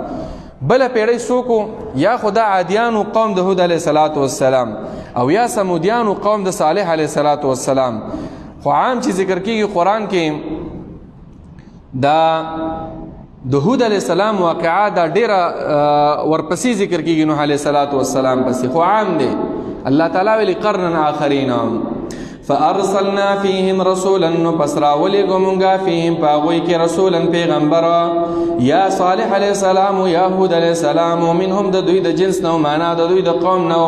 بل پیړی سوکو یا خدا عادیانو قوم د هود علیہ السلام او یا سمودیانو قوم د صالح علیہ السلام خو عام چې ذکر کیږي قران کې دا د هود علیہ السلام واقعا دا ډیره ورپسې ذکر کیږي نوح علیہ السلام پسې خو عام دی الله تعالی ویل قرن آخرین فارسلنا فيهم رسولا نو پس راولېږو مونږه فيهم په هغوی کې رسولا پیغمبره یا صالح علیه السلام یا هود علیه السلام منهم د دوی د جنس نو معنا د دوی د قوم نو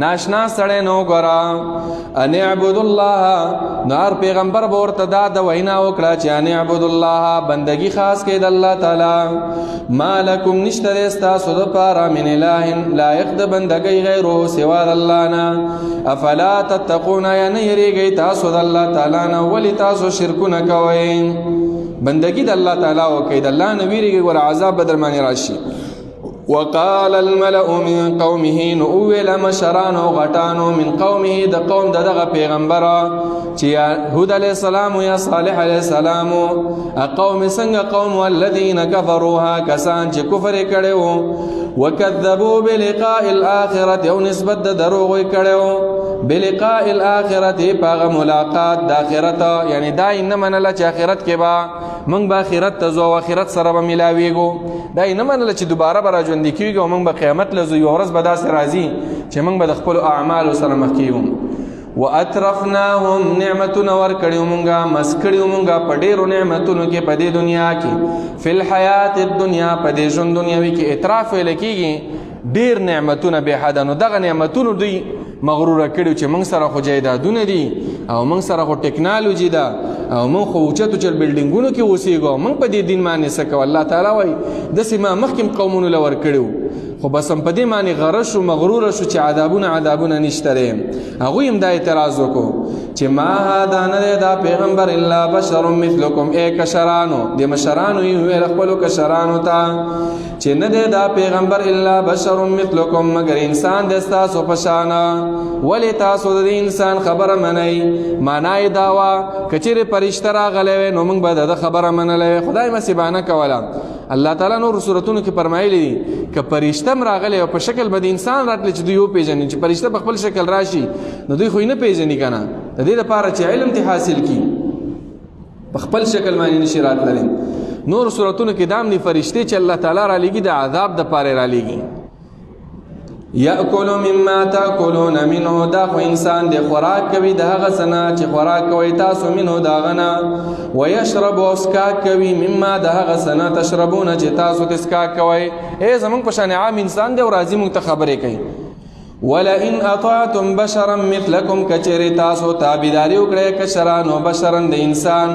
ناشنا سړی نو ګوره ان اعبدوا الله نار پیغمبر به ورته دا د وینا وکړه چې ان اعبدوا الله بندگی خاص کړئ د الله تعالی ما لکم نشته دی ستاسو دپاره من اله لایق د بندګۍ غیره سوا د الله نه افلا تتقون یا نه یریږئ تاسو د الله تعالی نه ولې تاسو شرکونه کوئ بندگی د الله تعالی وکړئ د الله نه ویریږئ ګوره عذاب به در باندې راشي وقال الملأ من قومه نؤول مشرانو غټانو من قومه د قوم دغه پیغمبر چې هود علیه السلام یا صالح علیه السلام قوم څنګه قوم الذين كفروا کسان چې کفر کړو وكذبوا بلقاء الاخره او نسبت دروغ کړو بلقاء الاخره پاغه ملاقات د اخرت یعنی دا نه منله چې اخرت کې با موږ به اخرت ته ځو او اخرت سره به ملاویږو دا نه منله چې دوباره به راژوندي کېږو او موږ به قیامت له ځو یوه ورځ به داسې راځي چې موږ به د خپلو اعمالو سره مخ کېږو واترفناهم نعمتونه ورکړي مونږه مس کړي مونږه په ډېرو نعمتونو کې په دې دنیا کې فی الحیات الدنیا په دې ژوند دنیاوي کې اعتراف ویل کېږي ډېر نعمتونه بې حده نو دغه نعمتونو دوی مغروره کړي چې موږ سره خو جایدادونه دي او موږ سره خو ټیکنالوژي ده او موږ خو اوچت اوچت بلډینګونو کې اوسېږو موږ په دې دین باندې څه کوو الله تعالی وایي داسې ما مخکې قومونو له ورکړي خو بس هم په دې باندې غره شو مغروره شو چې عذابونه نشته دی هغوی هم دا اعتراض وکړو چې ما هذا نه دی دا پیغمبر الا بشر مثلکم ای کشرانو د مشرانو یې ویل خپلو کشرانو ته چې نه دی دا پیغمبر الا بشر مثلکم مگر انسان دی ستاسو په شانه ولې تاسو د انسان خبره منئ معنا یې دا وه که چیرې فرشته راغلی وی نو موږ به د خبره منلی وی خدای مسیبانه کوله الله تعالی نور صورتونو کې فرمایلی دي که فرشته هم راغلی او په شکل به د انسان راتلی چې دوی وپېژني چې فرشته په خپل شکل راشي نو دوی خو یې نه پېژني که نه د دې لپاره چې علم ته حاصل کړي په خپل شکل باندې نشي راتللی نور صورتونو کې دام دي فرشتې چې الله تعالی رالیږي د عذاب دپاره رالیږي یاکلوا مما تاکلون منه دا خو انسان دی خوراک کوي د هغه څه نه چې خوراک کوئ تاسو منه د هغه نه ویشرب او څښاک کوي مما د هغه څه نه تشربونه چې تاسو ته څښاک کوئ زموږ په شان عام انسان دی او راځي موږ ته خبرې کوي ولئن اطعتم بشرا مثلکم کچری تاسو تابعداري وکړئ کشرانو بشرا د انسان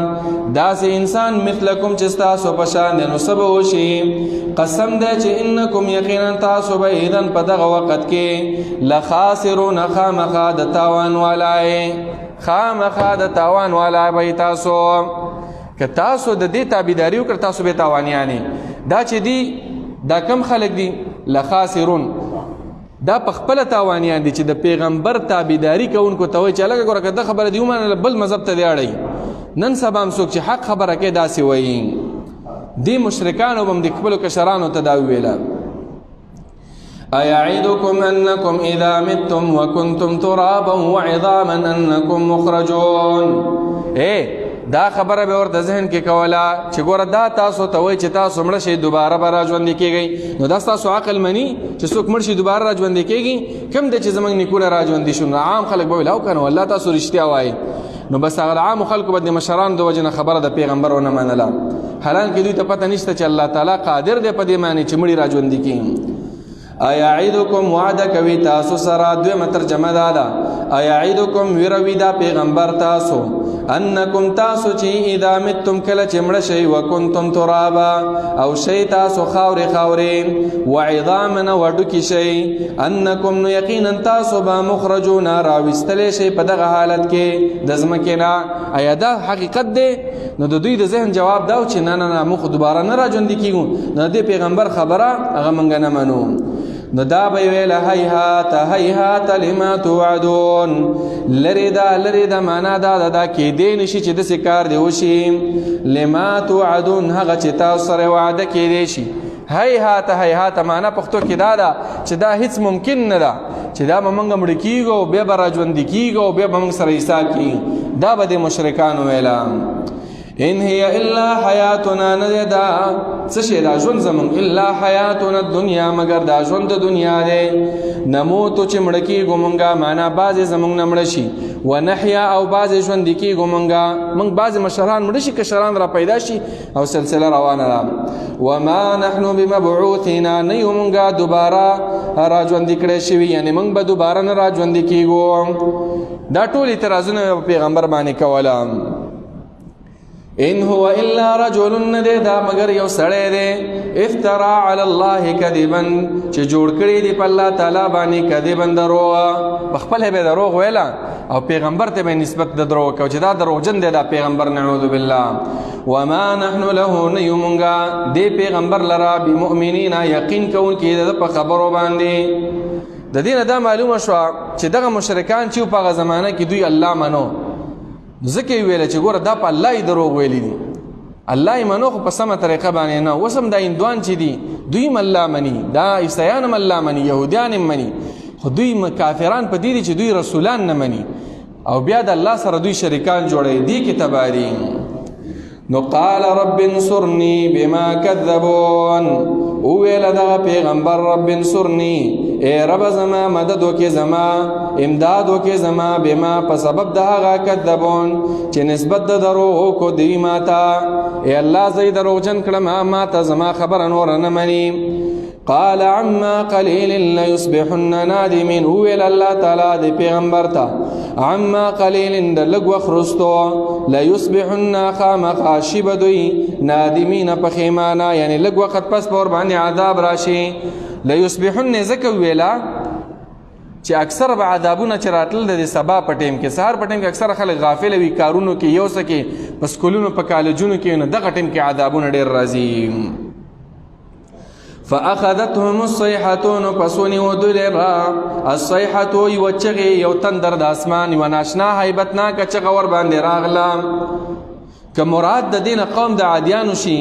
داسې انسان مثلکم چې تاسو په شان دی نو څه به وشي قسم دی چې انکم یقینا تاسو به اذن په دغه وخت کې لخاسرون خامخا د تاوان والای خامخا د تاوان والای به تاسو که تاسو د دې تابعداري وکړئ تاسو به تاوانیانې دا چې دی دا کم خلک دي لخاسرون دا په خپل تاوانیان دي چې د پیغمبر تابعداري کوونکو ته وایي چې هلکه ګوره که دا خبره دې ومنله بل مذهب ته دې اړوي نن سبا هم څوک چې حق خبره کوي داسې وایي دې مشرکانو به هم د خپلو کشرانو ته دا وویله ایعدکم انکم اذا متم وکنتم ترابا وعظاما انکم مخرجون دا خبره به ورته ذهن کې کوله چې ګوره دا تاسو ته وایي چې تاسو مړه شئ دوباره به راژوندي کېږئ نو دا ستاسو عقل مني چې څوک مړ شي دوباره راژوندي کېږي کوم دی چې زموږ نیکونه راژوندي شو نو عام خلک به ویل او که نه والله تاسو رښتیا وایي نو بس هغه عامو خلکو به د مشرانو د وجې نه خبره د پیغمبر ونه منله حالانکې دوی ته پته نشته چې الله تعالی قادر دی په دې معنی چې مړي راژوندي کېږي ایعدکم وعده کوي تاسو سره دویمه ترجمه دا ده ایعدکم ویروي دا پیغمبر تاسو انکم تاسو چې اذا متم کله چې مړه شئ وکنتم ترابا او شئ تاسو خاورې وعظاما وډوکي شئ انکم نو یقینا تاسو به مخرجون راویستلی شئ په دغه حالت کې د ځمکې نه ایا دا حقیقت دی نو د دوی د ذهن جواب دا و چې نه نه نه موږ دوباره نه راژوندي کېږو نو د پیغمبر خبره هغه موږ نه منو نو دا به ویل هیهات لما توعدون لرې دا معنا دا ده کېدی نشي چې داسې کار دی وشي لما توعدون هغه چې تاسو سره وعده کېدی شي هیهات معنا پښتو کې دا ده چې دا هیڅ ممکن نه ده چې دا به موږ مړه کېږو او بیا به راژوندي کېږو او بیا به موږ سره حساب کېږي دا به د مشرکانو ویله ان هي الا حیاتنا ندا څه دا ژوند زمون الا حیاتنا الدنیا مگر دا ژوند د دنیا دی نموت چې مړ کیږو مونږه معنا بعض زمون نه مړ شي ونحیا او بعض ژوند کیږو مونږ بعض مشران مړ شي کشران را پیدا شي او سلسله روانه را وما نحن بمبعوثین نه یو مونږه دوباره را ژوند کړي شي یعنی مونږ به دوباره نه را ژوند کیږو دا ټول اعتراضونه پیغمبر باندې کوله ان هو الا رجل نددا مگر یو سړی دی افترا علی الله کذبا چې جوړ کړی دی په الله تعالی باندې کذبا دروغ بخپل به دروغ ویلا او پیغمبر ته به نسبت د دروغ کو چې دا دروغجن دی دا پیغمبر نعوذ بالله وما نحن له نیومنگا دی پیغمبر لرا بمؤمنین یقین کون کې د په خبرو باندې د دین دا معلومه شو چې دغه مشرکان چې په هغه زمانہ کې دوی الله منو ځکه ویل چې ګوره دا په الله یې دروغ ویلی دي الله یې منو خو په سمه طریقه باندې نه وسم دا هندوان چې دي دوی هم الله مني دا عیسیان هم الله مني یهودیان هم مني خو دوی کافران په دې دي چې دوی رسولان نه مني او بیا د الله سره دوی شریکان جوړوي دي کې تباري نو قال رب انصرني بما كذبون او ویل دا پیغمبر رب انصرني اے رب زما مدد وکي زما امداد وکي زما بما په سبب د هغه کذبون چې نسبت د دروغ کو دی ماتا اے الله زئی دروغجن کړم ماته زما خبر نور نه مني قال عما قليل ليصبحن نادمين هو الله تعالی د پیغمبر ته عما قليل د لګ وخرستو ليصبحن خامخاشب دوی نادمین پخیمانا یعنی لګ وخت پس پور باندې عذاب راشي ليصبحن زکه ویلا چې اکثر به عذابونه چراتل د سبا پټیم کې سهار پټیم کې اکثر خلک غافل وي کارونو کې یو سکه پس کولونو په کالجونو کې نه دغه ټیم کې عذابونه ډیر راځي فاخذتهم الصيحه فسوني ودلرا الصيحه يوچغي یو تندر د اسمان یو ناشنا هیبتنا کچغه ور باندې راغلا که مراد د دین قوم د عادیانو شي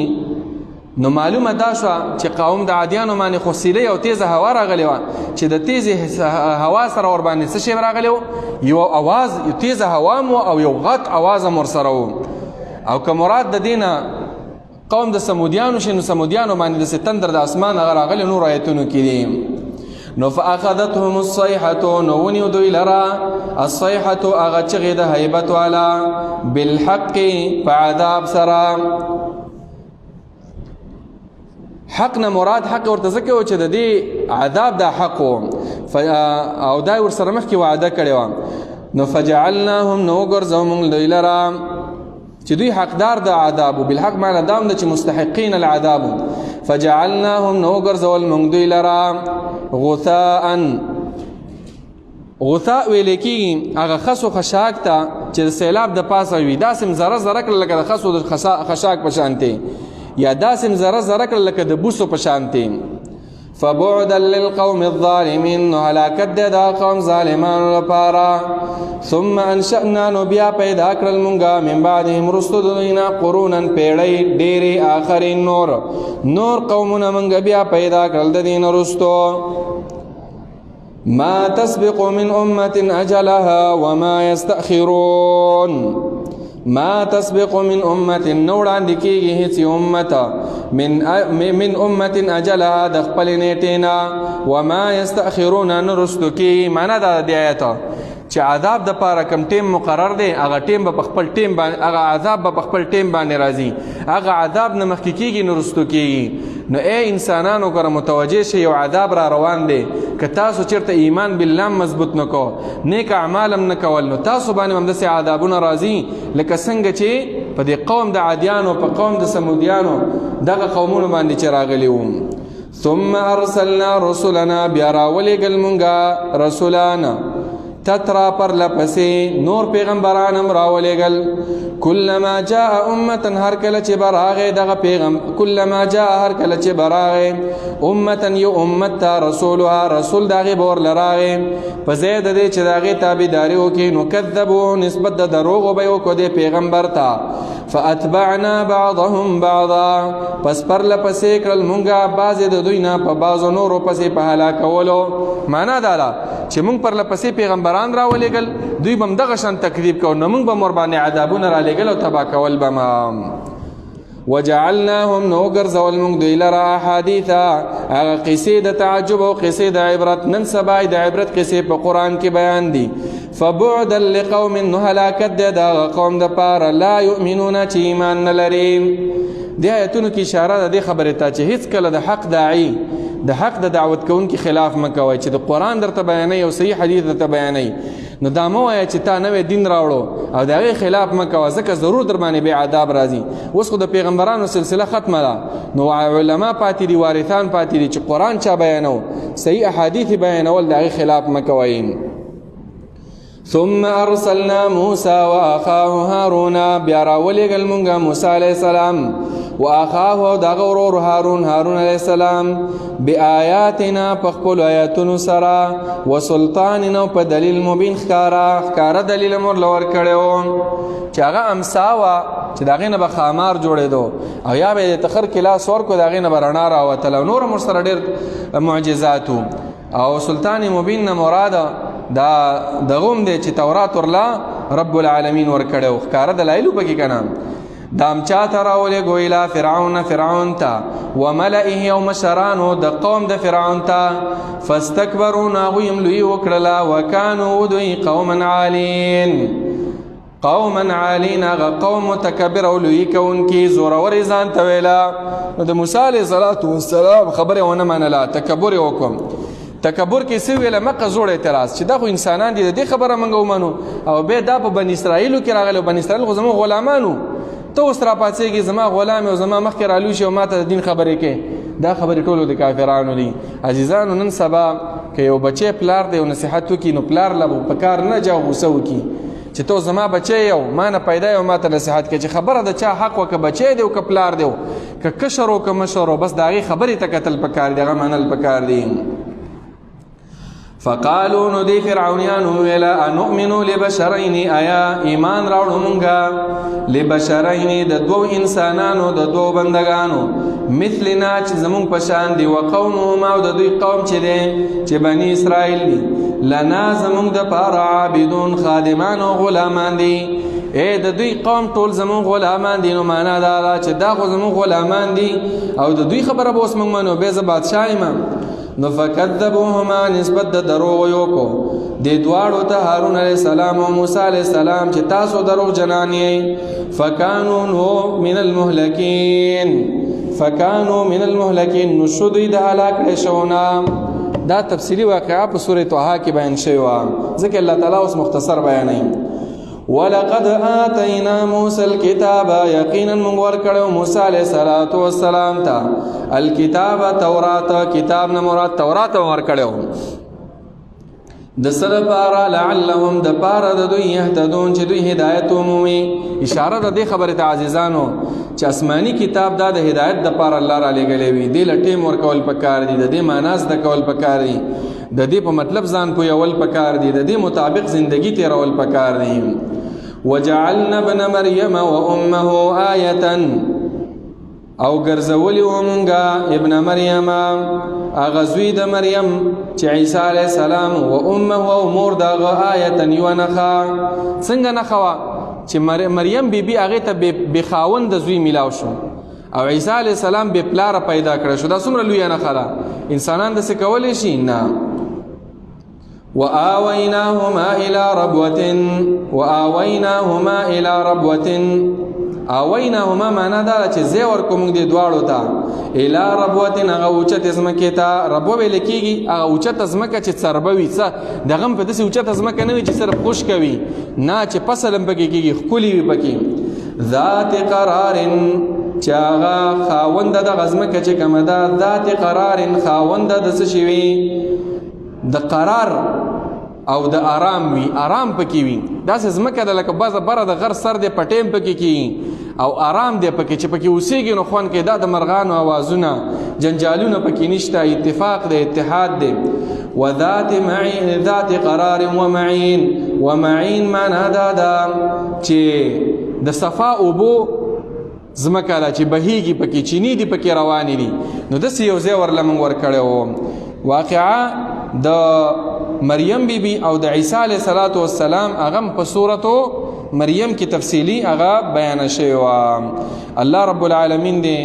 نو معلومه دا شو چې قوم د عادیانو باندې خوسیله او تیزه هوا راغلی و چې د تیزه هوا سره ور باندې څه شی راغلی یو आवाज یو تیزه هوا مو او یو غټ आवाज مر سره او که مراد د دینه قوم د سمودیانو شنو سمودیانو باندې د ستندر د اسمان هغه راغلی نور آیتونو کې دي نو فاخذتهم الصيحه نو ونیو دوی لرا الصيحه هغه چغې د هیبت والا بالحق فعذاب سرا حق نه مراد حق ورته ځکه و چې د دې عذاب د حق او دا ور سره مخکې وعده کړی و نو فجعلناهم نو ګرځو موږ دوی لرا چې دوی حقدار د عذاب بالحق معنی دام د چې مستحقین العذاب فجعلناهم نو ګرځول موږ دوی لرا غثاء ویل کېږي هغه خس او خشاک ته چې د سیلاب د پاسه وي داسې زره زره کړل لکه د خس او د خشاک په شانتي یا داسې زره زره کړل لکه د بوسو په شانتي فبعدا للقوم الظالمين هلاكت دا قوم ظالمان لپاره ثم انشأنا نبيا پیدا کړل مونږه من بعدهم رسلنا قرونا پیړی ډېری آخرین نور قومونه مونږ بیا پیدا کړل د دین رستو ما تسبق من امه اجلها وما يستأخرون ما تسبق من امه نوړان دکیږي هیڅ امه من امه اجلها د خپل نیټینا وما يستأخرون نرستو کی معنا د آیت چې عذاب د پاره کم ټیم مقرر دی هغه ټیم په خپل ټیم باندې هغه عذاب په خپل ټیم باندې راځي هغه عذاب نه مخکې کیږي نرستو کیږي نو اے انسانانو کر متوجه شي یو عذاب را روان دی که تاسو چرته ایمان بالله مضبوط نکو نیک اعمال نه کول نو تاسو باندې هم د عذابونه راځي لکه څنګه چې په دې قوم د عادیانو په قوم د سمودیانو دغه قومونو باندې چې راغلي وو ثم ارسلنا رسلنا بیا راولېږل مونږه رسولان تترا پر لپسې نور پیغمبران هم راولېږل کلما جاء امه هر کله چې براغه دغه پیغام کلما جاء هر کله چې براغه امه یو امه رسولها رسول دغه بور لراغه په زید دې چې دغه تابعداري وکي نو کذبوا نسبت د دروغ به وکړي د پیغمبر ته فاتبعنا بعضهم بعضا پس پر لپسې کړل مونږه بعض د دوی نه په بعض نورو پسې په هلاکولو معنا دا چې موږ پر لپسې پیغمبران راولېږل دوی به هم دغه شان تکذیب کوو نو موږ به هم ورباندې عذابونه رالېږل او تباه کول به وجعلناهم نو ګرځول موږ دوی لره احادیثا هغه قصې د تعجب او قصې د عبرت نن سبا د عبرت قصې په قرآن کې بیان دي فبعدا لقوم نو هلاکت د دغه قوم د پاره لا یؤمنون چې ایمان نه لري دې آیتونو کې اشاره ده دې خبرې ته چې هیڅ کله د حق داعي د حق د دعوت کوونکي خلاف مه کوئ چې د قرآن درته بیانوي او صحیح حدیث درته بیانوي نو دا مه وایه چې تا نوی دین راوړو او د هغې خلاف مه کوه ځکه ضرور در باندې بې عذاب راځي اوس خو د پیغمبرانو سلسله ختمه ده نو علما پاتې دي وارثان پاتې دي چې قرآن چا بیانو صحیح احادیث بیانول د هغې خلاف مه کوئ ثم ارسلنا موسى واخاه هارون بیا راولېږل مونږه موسی علیه السلام واخاه دغه ورور هارون علیه السلام بآیاتنا په خپلو آیاتونو سره وسلطان او په دلیل مبین ښکاره دلیل مور له ورکړی و چې هغه امسا وه چې د هغې نه به خامار جوړېدو او یا به یې د تخر کې لاس ورکړو د هغې نه به رڼا راوتله او نور هم ورسره ډېر معجزات او سلطان مبین نه مراده دا دغوم دی چې تورات ورلا رب العالمین ورکړی و ښکاره دلایلو پکې که نه دا هم چا ته راولېږو الی فرعون ته وملئه او مشرانو د قوم د فرعون ته فاستکبروا نو هغوی هم لوی وکړله وکانو دوی قوما عالین هغه قوم متکبر او لوی کوونکي زورور یې ځان ته ویله نو د موسی علیه السلام خبرې ونه منله تکبر یې وکړم تکبر کې څه ویله مقه زوړ اعتراض چې دا خو انسانان دي د دې خبره موږ ومنو او بیا دا په بني اسرائیلو کې راغلی بني اسرائیل خو زموږ غلامانو ته اوس راپاڅېږي زما غلام او زما مخکې رالوشي او ما ته د دین خبرې کې دا خبرې ټولو د کافرانو دي عزیزانو نن سبا که یو بچی پلار دی او نصیحت وکړي نو پلار له په کار نه جا غوسه وکړي چې تو زما بچی یو ما نه پیدا یو ما ته نصیحت کوي چې خبره د چا حق و که بچی دی او که پلار دی که کشر و که مشر و بس د هغې خبرې ته کتل پکار دی هغه منل پکار دی فقالو نو دی فرعونیانو ویلا انؤمنو لبشرین آیا ایمان راوړو مونږه لبشرین د دو انسانانو د دو بندگانو مثلنا چې زمونږ په شان دي وقومهما او د دوی قوم چې دی چې بني اسرائیل دي لنا زمونږ د پاره عابدون خادمان او غلامان دي د دوی قوم ټول زمونږ غلامان دي نو معنا دا ده چې دا خو زمونږ غلامان دي او د دوی خبره به اوس موږ منو بیا زه بادشاه یم نو فکذبوهما نسبت د دروغ یو کو د دواړو ته هارون علیه السلام او موسی علیه السلام چې تاسو دروغ جنان یې فکانوا من المهلکین نو شو دوی د هلاک کړی شوونه دا تفصیلي واقعه په سورې طه کې بیان شوی وه ځکه الله تعالی اوس مختصر بیانوي ولقد آتینا موسی الکتاب یقینا موږ ورکړو موسی علیه السلام ته الکتاب تورات کتاب نه مراد تورات ورکړو د سره پاره لعلهم د پاره د دوی يهتدون چې دوی هدایت ومومي اشاره د دې خبره ته عزیزانو چې آسماني کتاب دا د هدایت د پاره الله را لګلې وي د لټیم ورکول پکار دي د دې معناس د کول پکار دي د دې په مطلب ځان پویول پکار دي د دې مطابق زندگی تیرول پکار دي وجعلنا ابن مریم وامه آیه او ګرځولی و مونږه ابن مریم هغه زوی د مریم چې عیسی علیه السلام و امه او مور دغه آیه یوه نښه څنګه نښه وه چې مریم بیبي هغې ته بې خاوند زوی میلاو شو او عیسی علیه السلام بې پلاره پیدا کړی شو دا څومره لویه نښه ده انسانان داسې کولی شي نه وآویناهما الى ربوة آویناهما معنا دا چې زی ورکو موږ دې دواړو ته الى ربوة هغه اوچت ځمکې ته ربوه ویل کېږي هغه اوچت ځمکه چې څربه وي څه دغه هم په داسې اوچته ځمکه نه وي چې صرف خشکه وي نه چې فصل هم پکې کېږي ښکلي وي پکې ذات قرار چې هغه خاونده دغه ځمکه چې کومه ده ذات قرار خاونده د څه شي وي د قرار او د آرام وي آرام پکې وي داسې ځمکه ده لکه بعضه بره د غر سر دی پټیم پکې کېږي او آرام دی پکې چې پکې اوسېږي نو خوند کوي دا د مرغانو اوازونه جنجالونه پکې نشته اتفاق دی اتحاد دی ذات قرار ومعین معنا دا ده چې د صفا اوبو ځمکه ده چې بهیږي پکې چینی دي پکې روانې دي نو داسې یو ځای ورله موږ ورکړی و واقعه د مریم بی بی او د عیسی علیه السلام هغه په سورته مریم کې تفصیلی هغه بیان شوی و. الله رب العالمین دې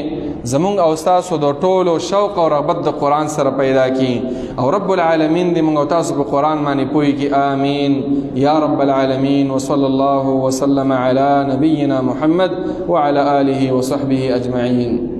زمونږ او تاسو د ټولو شوق او رغبت د قرآن سره پیدا کی او رب العالمین دې موږ او تاسو په قرآن باندې پوي کی. آمین یا رب العالمین. وصلی الله وسلم علی نبینا محمد وعلى آله وصحبه اجمعین.